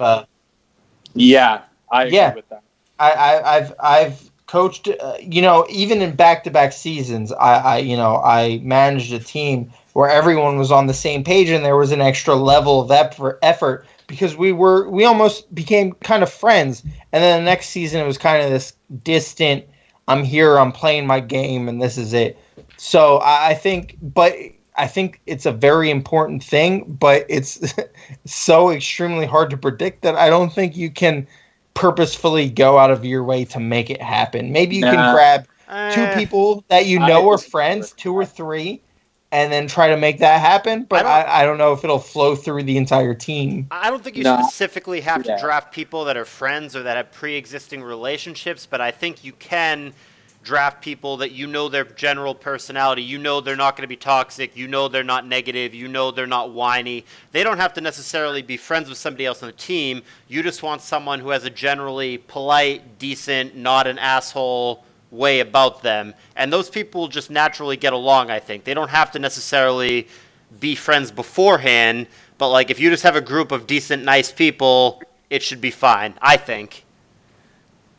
Yeah, I agree with that. I've coached, even in back-to-back seasons, I managed a team where everyone was on the same page and there was an extra level of effort because we almost became kind of friends. And then the next season it was kind of this distant, I'm here, I'm playing my game, and this is it. So I think it's a very important thing, but it's so extremely hard to predict that I don't think you can purposefully go out of your way to make it happen. Maybe you can grab 2 people that you know are friends, 2 or 3, and then try to make that happen. But I don't know if it'll flow through the entire team. I don't think you specifically have to draft people that are friends or that have pre-existing relationships, but I think you can draft people that you know their general personality. You know they're not going to be toxic. You know they're not negative. You know they're not whiny. They don't have to necessarily be friends with somebody else on the team. You just want someone who has a generally polite, decent, not an asshole way about them. And those people will just naturally get along, I think. They don't have to necessarily be friends beforehand, but like if you just have a group of decent, nice people, it should be fine, I think.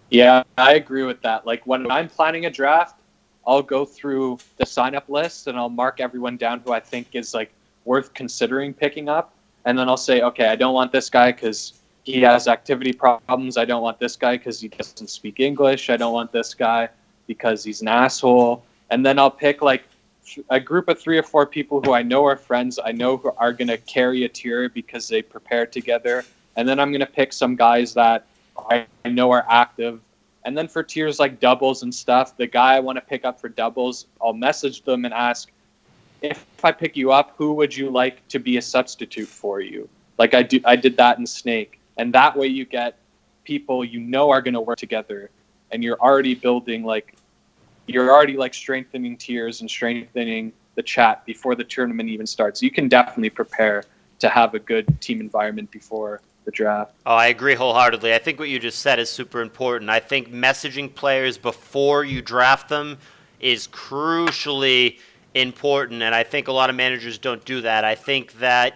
Yeah, I agree with that. Like when I'm planning a draft, I'll go through the sign-up list and I'll mark everyone down who I think is like worth considering picking up. And then I'll say, okay, I don't want this guy because he has activity problems. I don't want this guy because he doesn't speak English. I don't want this guy because he's an asshole. And then I'll pick like a group of 3 or 4 people who I know are friends. I know who are going to carry a tier because they prepared together. And then I'm going to pick some guys that I know are active, And then for tiers like doubles and stuff, the guy I want to pick up for doubles, I'll message them and ask, if I pick you up, who would you like to be a substitute for you? Like I did that in Snake. And that way you get people you know are going to work together, and you're already building strengthening tiers and strengthening the chat before the tournament even starts. You can definitely prepare to have a good team environment before the draft. Oh, I agree wholeheartedly. I think what you just said is super important. I think messaging players before you draft them is crucially important, and I think a lot of managers don't do that. I think that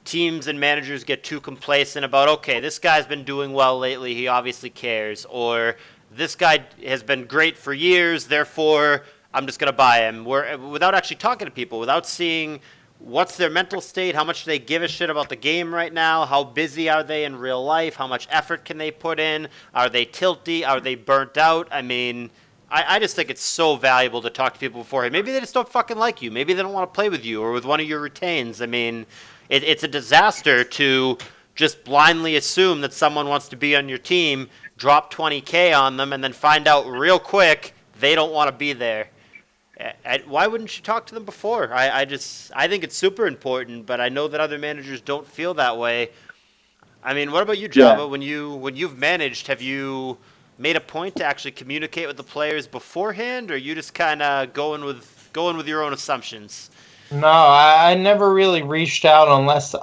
teams and managers get too complacent about, okay, this guy's been doing well lately, he obviously cares, or this guy has been great for years, therefore I'm just going to buy him. Without actually talking to people, without seeing what's their mental state, how much do they give a shit about the game right now, how busy are they in real life, how much effort can they put in, are they tilty, are they burnt out? I mean, I just think it's so valuable to talk to people beforehand. Maybe they just don't fucking like you. Maybe they don't want to play with you or with one of your retains. I mean, it's a disaster to just blindly assume that someone wants to be on your team, drop 20K on them, and then find out real quick they don't want to be there. Why wouldn't you talk to them before? I think it's super important, but I know that other managers don't feel that way. I mean, what about you, Jabba? Yeah. When you've managed, have you made a point to actually communicate with the players beforehand, or are you just kind of going with your own assumptions? No, I never really reached out unless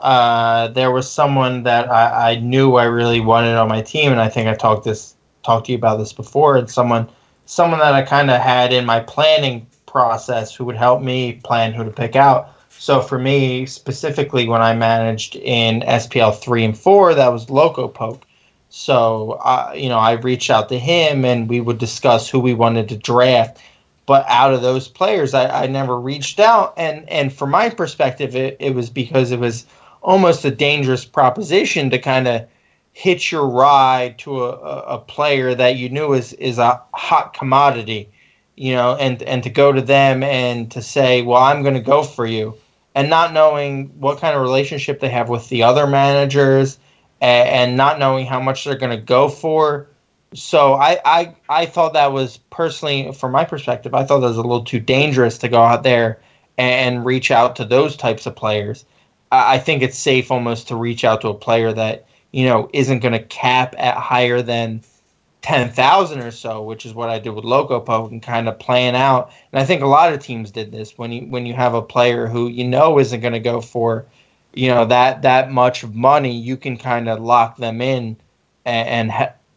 there was someone that I knew I really wanted on my team, and I think I talked to you about this before. And someone that I kind of had in my planning process who would help me plan who to pick out. So for me specifically, when I managed in SPL 3 and 4, that was Loco Poke. So I reached out to him, and we would discuss who we wanted to draft. But out of those players, I never reached out. And from my perspective, it was because it was almost a dangerous proposition to kind of hitch your ride to a player that you knew is a hot commodity, and to go to them and to say, well, I'm going to go for you, and not knowing what kind of relationship they have with the other managers, and not knowing how much they're going to go for. So I thought that was, personally, from my perspective, I thought that was a little too dangerous to go out there and reach out to those types of players. I think it's safe almost to reach out to a player that, isn't going to cap at higher than 10,000 or so, which is what I did with Loco Poke, and kind of plan out. And I think a lot of teams did this when you have a player who isn't going to go for that much of money. You can kind of lock them in and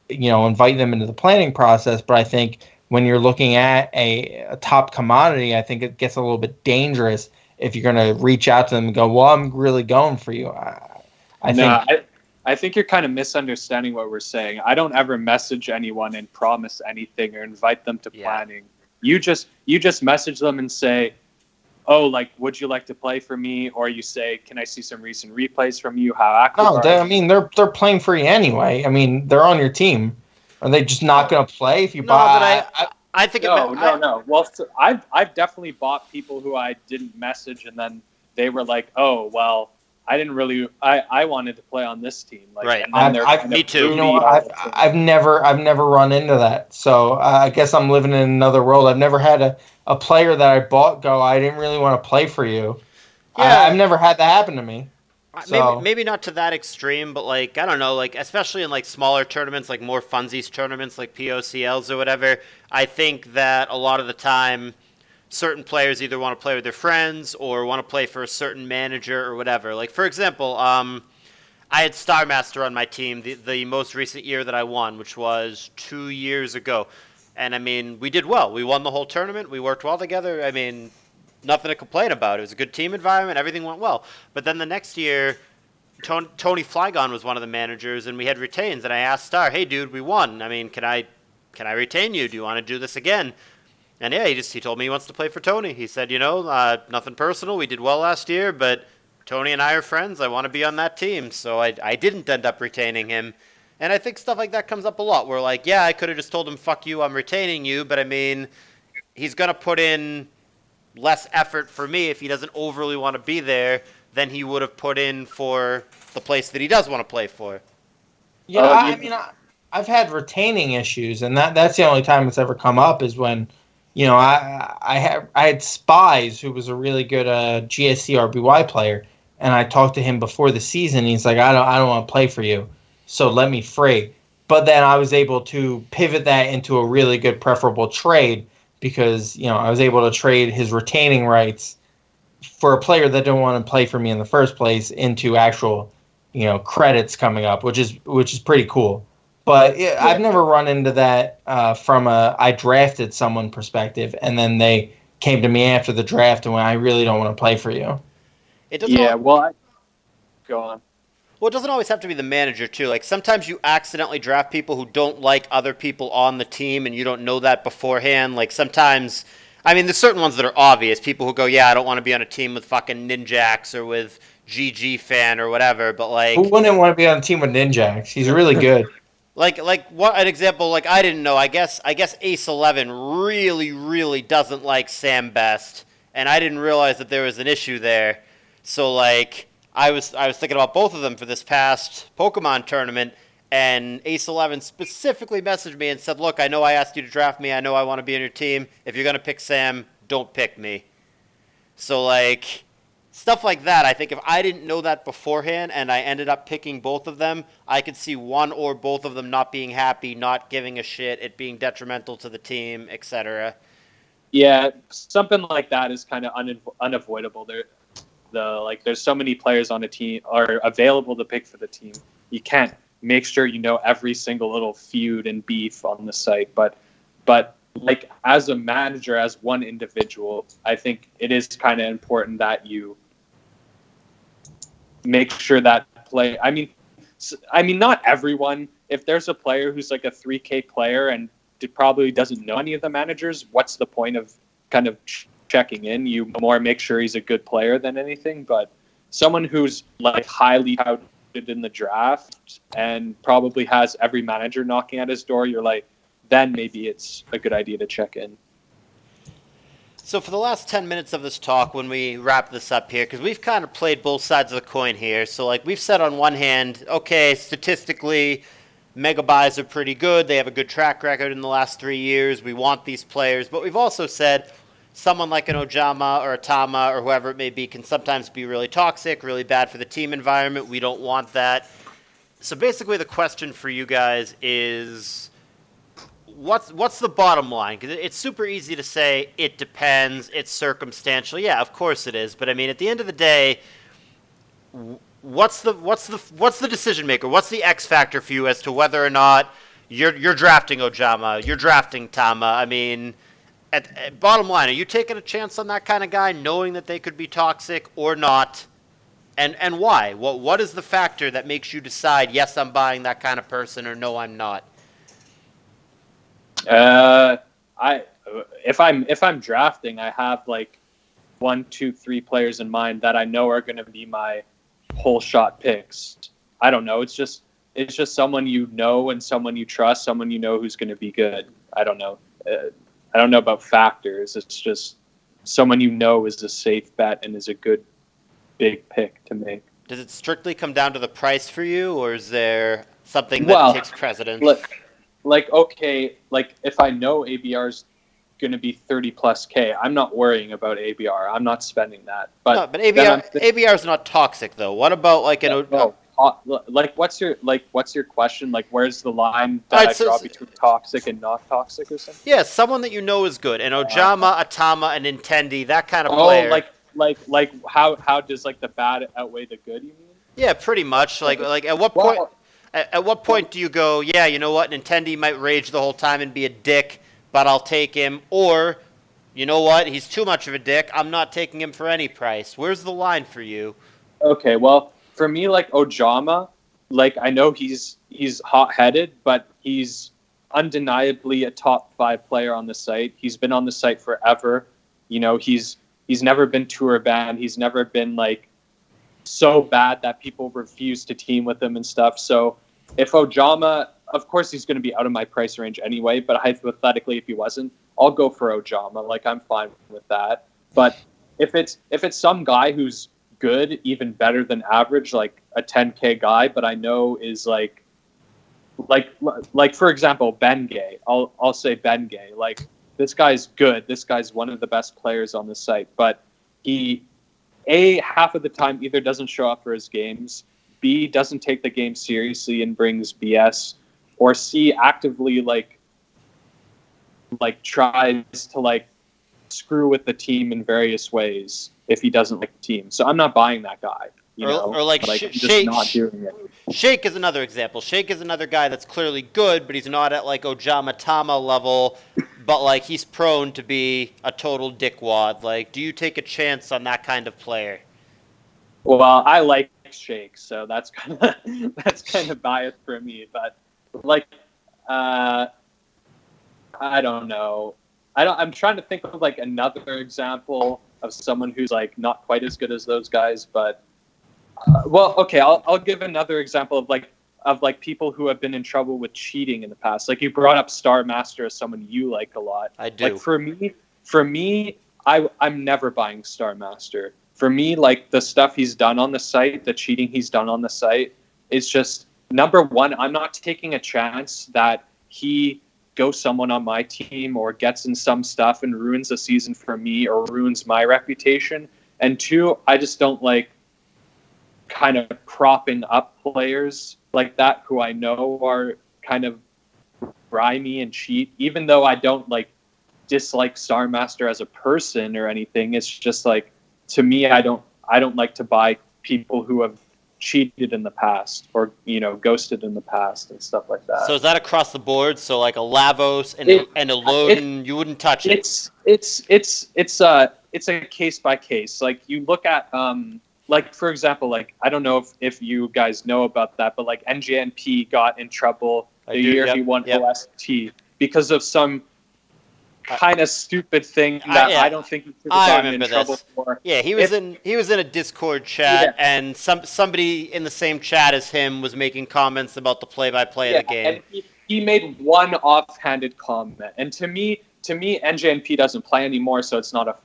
invite them into the planning process. But I think when you're looking at a top commodity, I think it gets a little bit dangerous if you're going to reach out to them and go, well, I'm really going for you. I think you're kind of misunderstanding what we're saying. I don't ever message anyone and promise anything or invite them to planning. You just message them and say, oh, like, would you like to play for me? Or you say, can I see some recent replays from you? How active are you? They're playing for you anyway. I mean, they're on your team. Are they just not going to play if you buy? But I think no. Well, I've definitely bought people who I didn't message, and then they were like, oh, well, I didn't really. I wanted to play on this team. Like, right. And then Me too. I've never run into that. So I guess I'm living in another world. I've never had a player that I bought go, I didn't really want to play for you. Yeah. I've never had that happen to me. So. Maybe not to that extreme, but like, I don't know, like, especially in like smaller tournaments, like more funsies tournaments, like POCLs or whatever, I think that a lot of the time certain players either want to play with their friends or want to play for a certain manager or whatever. Like, for example, I had Star Master on my team the most recent year that I won, which was 2 years ago. And, I mean, we did well. We won the whole tournament. We worked well together. I mean, nothing to complain about. It was a good team environment. Everything went well. But then the next year, Tony Flygon was one of the managers, and we had retains. And I asked Star, hey, dude, we won. I mean, can I retain you? Do you want to do this again? And, yeah, he told me he wants to play for Tony. He said, nothing personal. We did well last year, but Tony and I are friends. I want to be on that team. So I didn't end up retaining him. And I think stuff like that comes up a lot. Where, like, yeah, I could have just told him, fuck you, I'm retaining you. But, I mean, he's going to put in less effort for me if he doesn't overly want to be there than he would have put in for the place that he does want to play for. Yeah, I've had retaining issues, and that's the only time it's ever come up is when, I had Spies, who was a really good GSC RBY player, and I talked to him before the season. And he's like, I don't want to play for you, so let me free. But then I was able to pivot that into a really good preferable trade because I was able to trade his retaining rights for a player that didn't want to play for me in the first place into actual credits coming up, which is pretty cool. But I've never run into that from a I drafted someone perspective, and then they came to me after the draft and went, I really don't want to play for you. It doesn't. Go on. Well, it doesn't always have to be the manager too. Like sometimes you accidentally draft people who don't like other people on the team, and you don't know that beforehand. Like sometimes, I mean, there's certain ones that are obvious. People who go, yeah, I don't want to be on a team with fucking Ninjax or with GG Fan or whatever. But like, who wouldn't want to be on a team with Ninjax? He's really good. Like what an example? Like I didn't know. I guess Ace 11 really doesn't like Sam Best, and I didn't realize that there was an issue there. So like I was thinking about both of them for this past Pokemon tournament, and Ace 11 specifically messaged me and said, "Look, I know I asked you to draft me. I know I want to be on your team. If you're gonna pick Sam, don't pick me." So like. Stuff like that, I think if I didn't know that beforehand and I ended up picking both of them, I could see one or both of them not being happy, not giving a shit, it being detrimental to the team, etc. Yeah, something like that is kind of unavoidable. There's so many players on a team are available to pick for the team. You can't make sure you know every single little feud and beef on the site, but like as a manager, as one individual, I think it is kind of important that you make sure that play. I mean, not everyone. If there's a player who's like a 3K player and probably doesn't know any of the managers, what's the point of kind of checking in? You more make sure he's a good player than anything. But someone who's like highly touted in the draft and probably has every manager knocking at his door, you're like, then maybe it's a good idea to check in. So for the last 10 minutes of this talk, when we wrap this up here, because we've kind of played both sides of the coin here. So like we've said on one hand, okay, statistically, Mega Buys are pretty good. They have a good track record in the last 3 years. We want these players. But we've also said someone like an Ojama or a Tama or whoever it may be can sometimes be really toxic, really bad for the team environment. We don't want that. So basically the question for you guys is... What's the bottom line? Because it's super easy to say it depends, it's circumstantial. Yeah, of course it is. But I mean, at the end of the day, what's the decision maker? What's the X factor for you as to whether or not you're drafting Ojama, you're drafting Tama? I mean, at bottom line, are you taking a chance on that kind of guy, knowing that they could be toxic or not? And why? What is the factor that makes you decide, yes, I'm buying that kind of person, or no, I'm not? If I'm drafting, I have like 1, 2, 3 players in mind that I know are going to be my whole shot picks. I don't know. It's just someone you know and someone you trust, someone you know who's going to be good. I don't know. I don't know about factors. It's just someone you know is a safe bet and is a good big pick to make. Does it strictly come down to the price for you, or is there something that takes precedence? Okay, if I know ABR's going to be 30 plus K, I'm not worrying about ABR. I'm not spending that. But ABR is not toxic though. What about what's your question? Like, where's the line that I draw between toxic and not toxic or something? Yeah, someone that you know is good. An Ojama, a Tama, an Nintendi, that kind of player. How does like the bad outweigh the good? You mean? Yeah, pretty much. Like at what point? At what point do you go, yeah, you know what, Nintendi might rage the whole time and be a dick, but I'll take him, or, you know what, he's too much of a dick, I'm not taking him for any price. Where's the line for you? Okay, well, for me, like Ojama, like I know he's hot-headed, but he's undeniably a top 5 player on the site. He's been on the site forever. You know, he's never been tour banned. He's never been like so bad that people refuse to team with him and stuff. So if Ojama, of course he's going to be out of my price range anyway, but hypothetically if he wasn't, I'll go for Ojama. Like I'm fine with that. But if it's some guy who's good, even better than average, like a 10K guy, but I know is like like for example, Ben Gay. I'll say Ben Gay. Like, this guy's good. This guy's one of the best players on the site, but he half of the time either doesn't show up for his games, B, doesn't take the game seriously and brings BS, or C, actively like tries to like screw with the team in various ways if he doesn't like the team. So I'm not buying that guy. Or like I'm just not doing it. Shake is another example. Shake is another guy that's clearly good, but he's not at like Ojama Tama level, but like he's prone to be a total dickwad. Like, do you take a chance on that kind of player? Well, I like Shake, so that's kind of biased for me. But like, I don't know. I'm trying to think of like another example of someone who's like not quite as good as those guys, but. Well, okay, I'll give another example of people who have been in trouble with cheating in the past. Like, you brought up Star Master as someone you like a lot. I do. Like, for me, I'm never buying Star Master. For me, like, the stuff he's done on the site, the cheating he's done on the site, is just, number one, I'm not taking a chance that he goes someone on my team or gets in some stuff and ruins the season for me or ruins my reputation. And two, I just don't like kind of propping up players like that who I know are kind of grimy and cheat, even though I don't like dislike Star Master as a person or anything. It's just like, to me, I don't like to buy people who have cheated in the past or, you know, ghosted in the past and stuff like that. So is that across the board? So like a Lavos and a Loden, you wouldn't touch it? It's a case by case. Like, you look at like, for example, like, I don't know if you guys know about that, but like NJNP got in trouble the year he won OST because of some kind of stupid thing that I don't think he should have gotten in trouble for. Yeah, he was in a Discord chat, and somebody in the same chat as him was making comments about the play-by-play of the game. And he made one offhanded comment, and to me, NJNP doesn't play anymore, so it's not a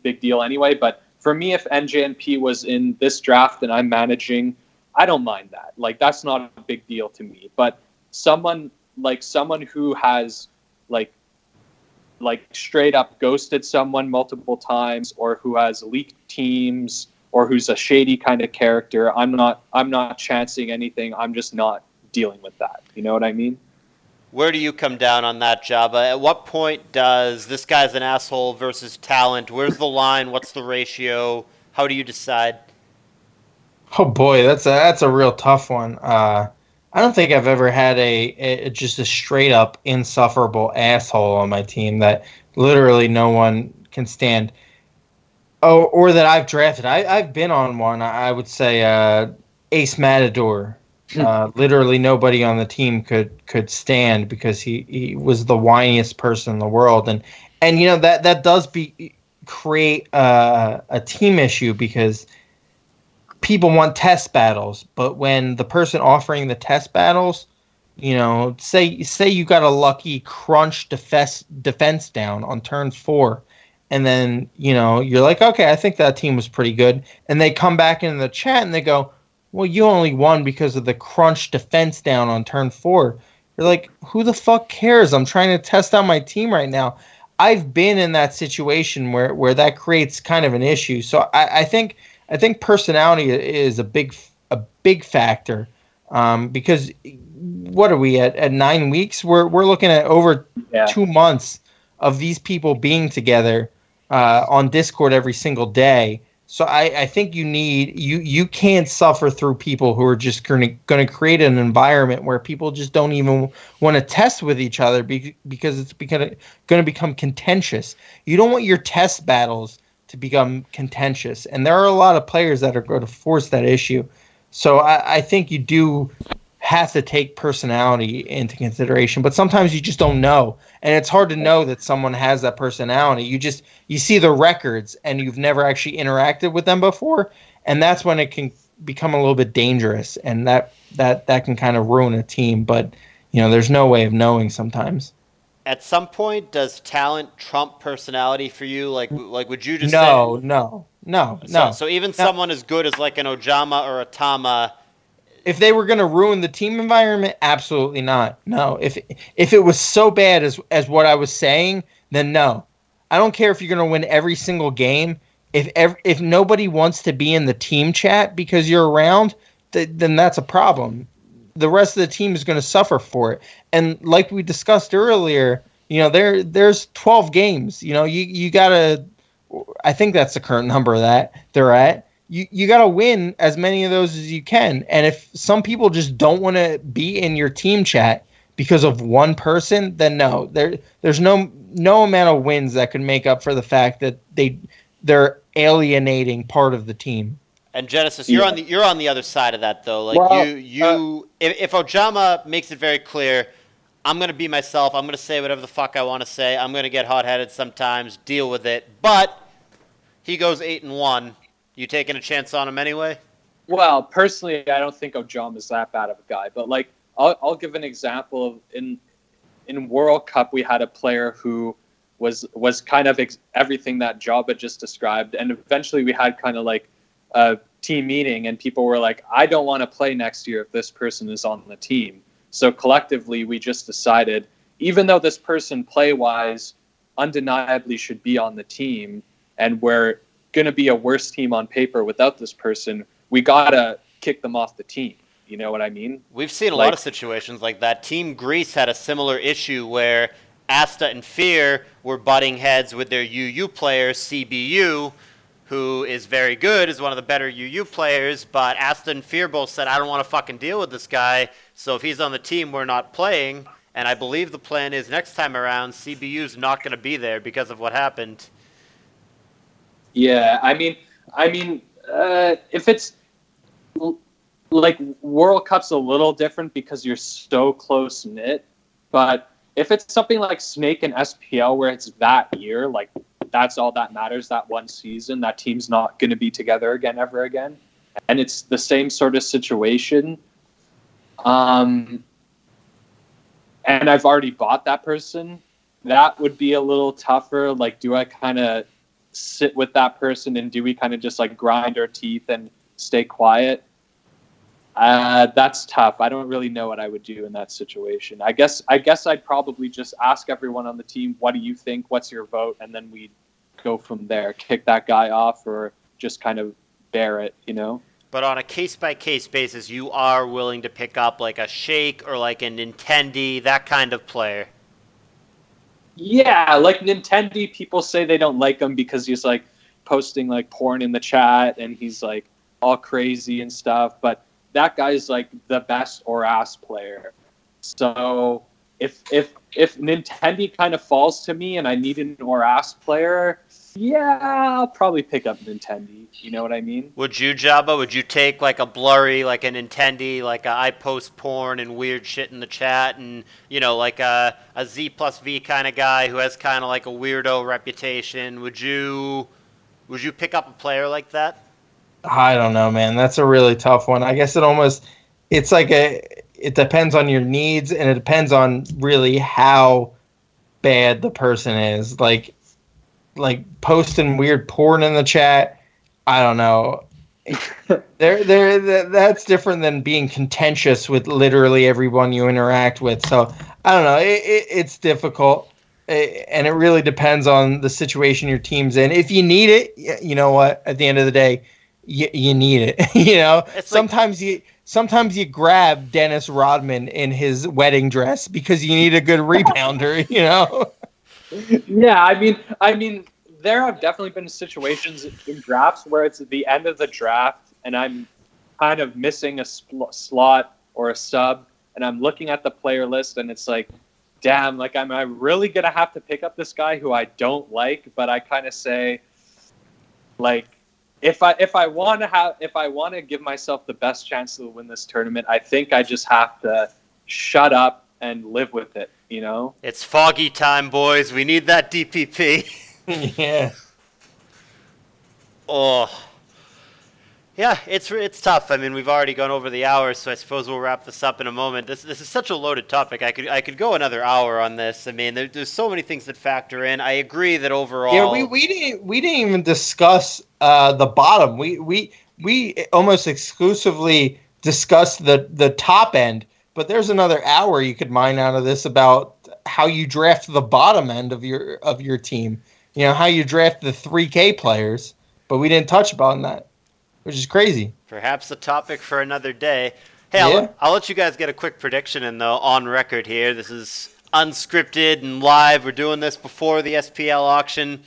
big deal anyway. But for me, if NJNP was in this draft and I'm managing, I don't mind that. Like, that's not a big deal to me. But someone who has like straight up ghosted someone multiple times, or who has leaked teams, or who's a shady kind of character, I'm not chancing anything. I'm just not dealing with that. You know what I mean? Where do you come down on that, Jabba? At what point does this guy's an asshole versus talent? Where's the line? What's the ratio? How do you decide? Oh boy, that's a real tough one. I don't think I've ever had just a straight up insufferable asshole on my team that literally no one can stand. Oh, or that I've drafted. I've been on one. I would say Ace Matador. Literally nobody on the team could stand because he was the whiniest person in the world, and you know that does create a team issue because people want test battles, but when the person offering the test battles, you know, say you got a lucky crunch defense down on turn 4, and then, you know, you're like, okay, I think that team was pretty good, and they come back into the chat and they go, well, you only won because of the crunch defense down on turn 4. You're like, who the fuck cares? I'm trying to test out my team right now. I've been in that situation where that creates kind of an issue. So I think personality is a big factor, because what are we at 9 weeks? We're looking at over 2 months of these people being together on Discord every single day. So I think you can't suffer through people who are just going to create an environment where people just don't even want to test with each other because it's going to become contentious. You don't want your test battles to become contentious, and there are a lot of players that are going to force that issue. So I think you do have to take personality into consideration, but sometimes you just don't know, and it's hard to know that someone has that personality. You see the records and you've never actually interacted with them before, and that's when it can become a little bit dangerous, and that can kind of ruin a team. But you know, there's no way of knowing sometimes. At some point, does talent trump personality for you? Like would you just No. So even someone as good as like an Ojama or a Tama, If they were going to ruin the team environment, absolutely not. No. If it was so bad as what I was saying, then no. I don't care if you're going to win every single game. If nobody wants to be in the team chat because you're around, then that's a problem. The rest of the team is going to suffer for it. And like we discussed earlier, there's 12 games. You got to, I think that's the current number that they're at. You got to win as many of those as you can. And if some people just don't want to be in your team chat because of one person, then no, there's no amount of wins that can make up for the fact that they're alienating part of the team. And Genesis, you're on the other side of that though. Like if Ojama makes it very clear, I'm gonna be myself. I'm gonna say whatever the fuck I want to say. I'm gonna get hot-headed sometimes. Deal with it. But he goes 8-1. You taking a chance on him anyway? Well, personally, I don't think Ojama is that bad of a guy. But like, I'll give an example of in World Cup we had a player who was kind of everything that Jabba just described, and eventually we had kind of like a team meeting, and people were like, I don't want to play next year if this person is on the team. So collectively, we just decided, even though this person play-wise undeniably should be on the team, and we're going to be a worse team on paper without this person, we got to kick them off the team. You know what I mean? We've seen a lot of situations like that. Team Greece had a similar issue where Asta and Fear were butting heads with their UU player, CBU, who is very good, is one of the better UU players, but Asta and Fear both said, I don't want to fucking deal with this guy, so if he's on the team, we're not playing. And I believe the plan is next time around, CBU's not going to be there because of what happened. Yeah, I mean, if it's like World Cup's a little different because you're so close knit, but if it's something like Snake and SPL where it's that year, like that's all that matters, that one season, that team's not going to be together again ever again, and it's the same sort of situation, and I've already bought that person, that would be a little tougher. Like, do I kind of sit with that person and do we kind of just like grind our teeth and stay quiet? That's tough. I don't really know what I would do in that situation. I guess I'd probably just ask everyone on the team, what do you think? What's your vote? And then we'd go from there, kick that guy off or just kind of bear it, But on a case-by-case basis, you are willing to pick up like a Shake or like a Nintendi, that kind of player. Yeah, like Nintendi, people say they don't like him because he's like posting like porn in the chat and he's like all crazy and stuff, but that guy's like the best Oras player. So if Nintendi kind of falls to me and I need an Oras player, yeah, I'll probably pick up Nintendi. You know what I mean? Would you, Jabba? Would you take like a Blurry, like a Nintendi, like I post porn and weird shit in the chat, and like a Z plus V kind of guy who has kind of like a weirdo reputation? Would you pick up a player like that? I don't know, man. That's a really tough one. I guess it depends on your needs, and it depends on really how bad the person is. Like posting weird porn in the chat, I don't know. That's different than being contentious with literally everyone you interact with. So I don't know. It's difficult, and it really depends on the situation your team's in. If you need it, you know what? At the end of the day, you need it. Sometimes you grab Dennis Rodman in his wedding dress because you need a good rebounder. Yeah, I mean, there have definitely been situations in drafts where it's at the end of the draft and I'm kind of missing a slot or a sub, and I'm looking at the player list and it's like, damn, like, am I really gonna have to pick up this guy who I don't like? But I kind of say, like, if I want to give myself the best chance to win this tournament, I think I just have to shut up and live with it. It's foggy time, boys. We need that DPP. Yeah. Oh. Yeah, it's tough. I mean, we've already gone over the hour, so I suppose we'll wrap this up in a moment. This is such a loaded topic. I could go another hour on this. I mean, there's so many things that factor in. I agree that overall. Yeah, we didn't even discuss the bottom. We almost exclusively discuss the top end, but there's another hour you could mine out of this about how you draft the bottom end of your team. How you draft the 3K players, but we didn't touch upon that, which is crazy. Perhaps a topic for another day. Hey, Yeah. I'll let you guys get a quick prediction in though on record here. This is unscripted and live. We're doing this before the SPL auction.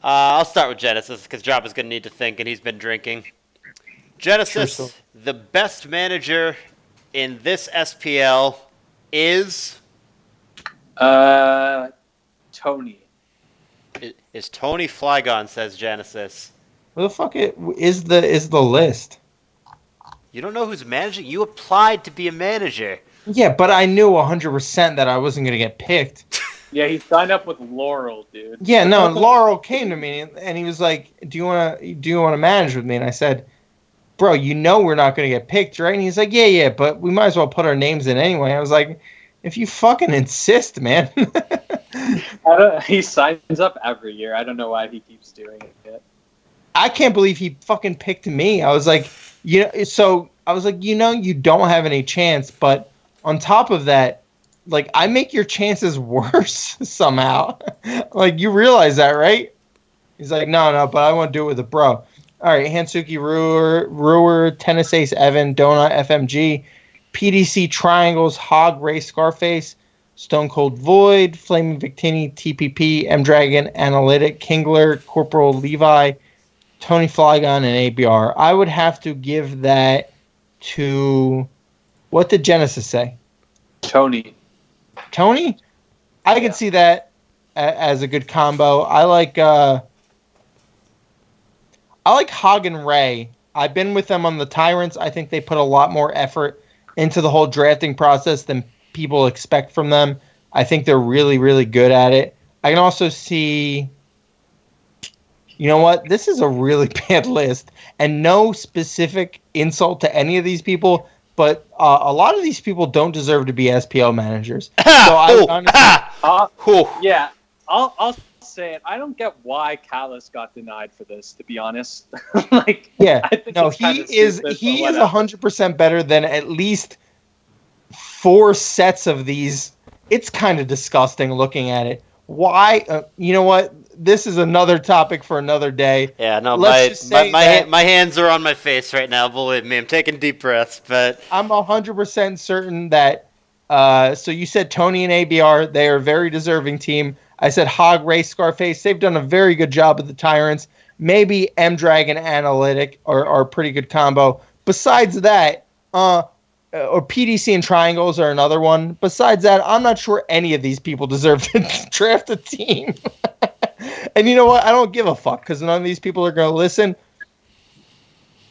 I'll start with Genesis because Jabba's going to need to think, and he's been drinking. Genesis, the best manager in this SPL is Tony. Is Tony Flygon, says Genesis. Where the fuck is the list? You don't know who's managing? You applied to be a manager. Yeah, but I knew 100% that I wasn't going to get picked. Yeah, he signed up with Laurel, dude. Yeah, no, Laurel came to me and he was like, "Do you want to manage with me?" And I said, "Bro, we're not going to get picked, right?" And he's like, "Yeah, but we might as well put our names in anyway." I was like, "If you fucking insist, man." He signs up every year. I don't know why he keeps doing it. I can't believe he fucking picked me. I was like, you don't have any chance, but on top of that, like, I make your chances worse somehow. Like, you realize that, right? He's like, no, but I want to do it with a bro. All right, Hansuki Ruhr, Tennis Ace Evan, Donut FMG, PDC Triangles, Hog Ray Scarface, Stone Cold Void, Flaming Victini, TPP, M Dragon, Analytic, Kingler, Corporal Levi, Tony Flygon, and ABR. I would have to give that to... What did Genesis say? Tony? I can see that as a good combo. I like Hog and Ray. I've been with them on the Tyrants. I think they put a lot more effort into the whole drafting process than people expect from them. I think they're really, really good at it. I can also see... You know what? This is a really bad list, and no specific insult to any of these people, but a lot of these people don't deserve to be SPL managers. So yeah, I'll say it. I don't get why CALLOUS got denied for this, to be honest. Yeah, no, he is 100% better than at least 4 sets of these. It's kind of disgusting looking at it. Why? You know what? This is another topic for another day. Yeah, no, my hands are on my face right now. Believe me, I'm taking deep breaths. But I'm 100% certain that. So you said Tony and ABR, they are a very deserving team. I said Hog, Ray, Scarface. They've done a very good job with the Tyrants. Maybe M Dragon, Analytic are a pretty good combo. Besides that, or PDC and Triangles are another one. Besides that, I'm not sure any of these people deserve to draft a team. And you know what? I don't give a fuck because none of these people are going to listen.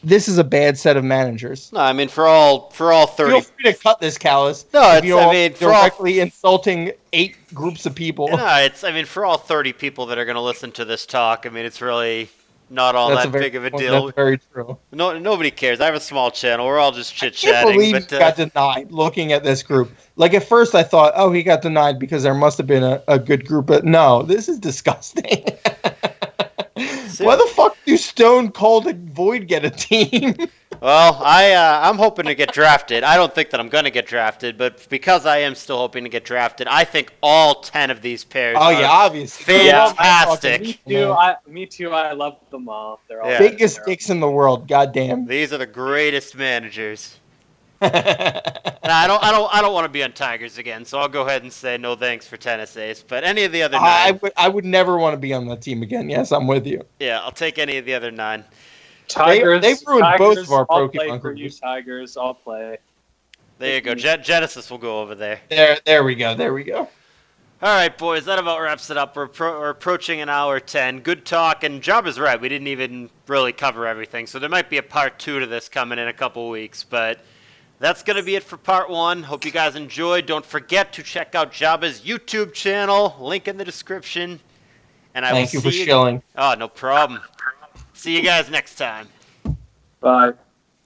This is a bad set of managers. No, I mean for all 30. Feel free to cut this, CALLOUS. No, it's directly insulting 8 groups of people. No, for all 30 people that are going to listen to this talk. I mean, it's really not all that big of a deal. That's very true. No, nobody cares. I have a small channel. We're all just chit I can't chatting. believe he got denied. Looking at this group, like at first I thought, oh, he got denied because there must have been a good group, but no, this is disgusting. Why the fuck do Stone Cold and Void get a team? Well, I'm hoping to get drafted. I don't think that I'm going to get drafted, but because I am still hoping to get drafted, I think all 10 of these pairs are obviously fantastic. Me too. I love them all. They're all biggest dicks in the world. Goddamn. These are the greatest managers. I don't want to be on Tigers again, so I'll go ahead and say no thanks for Tennis Ace. But any of the other 9, I would never want to be on that team again. Yes, I'm with you. Yeah, I'll take any of the other 9. Tigers. They've ruined both of our I'll Pokemon play for groups. you, Tigers. I'll play. There you go. Genesis will go over there. There we go. All right, boys, that about wraps it up. We're approaching an hour 10. Good talk, and Jabba's right. We didn't even really cover everything, so there might be a part 2 to this coming in a couple weeks, but that's going to be it for part 1. Hope you guys enjoyed. Don't forget to check out Jabba's YouTube channel. Link in the description. And Thank you for shilling. Oh, no problem. See you guys next time. Bye.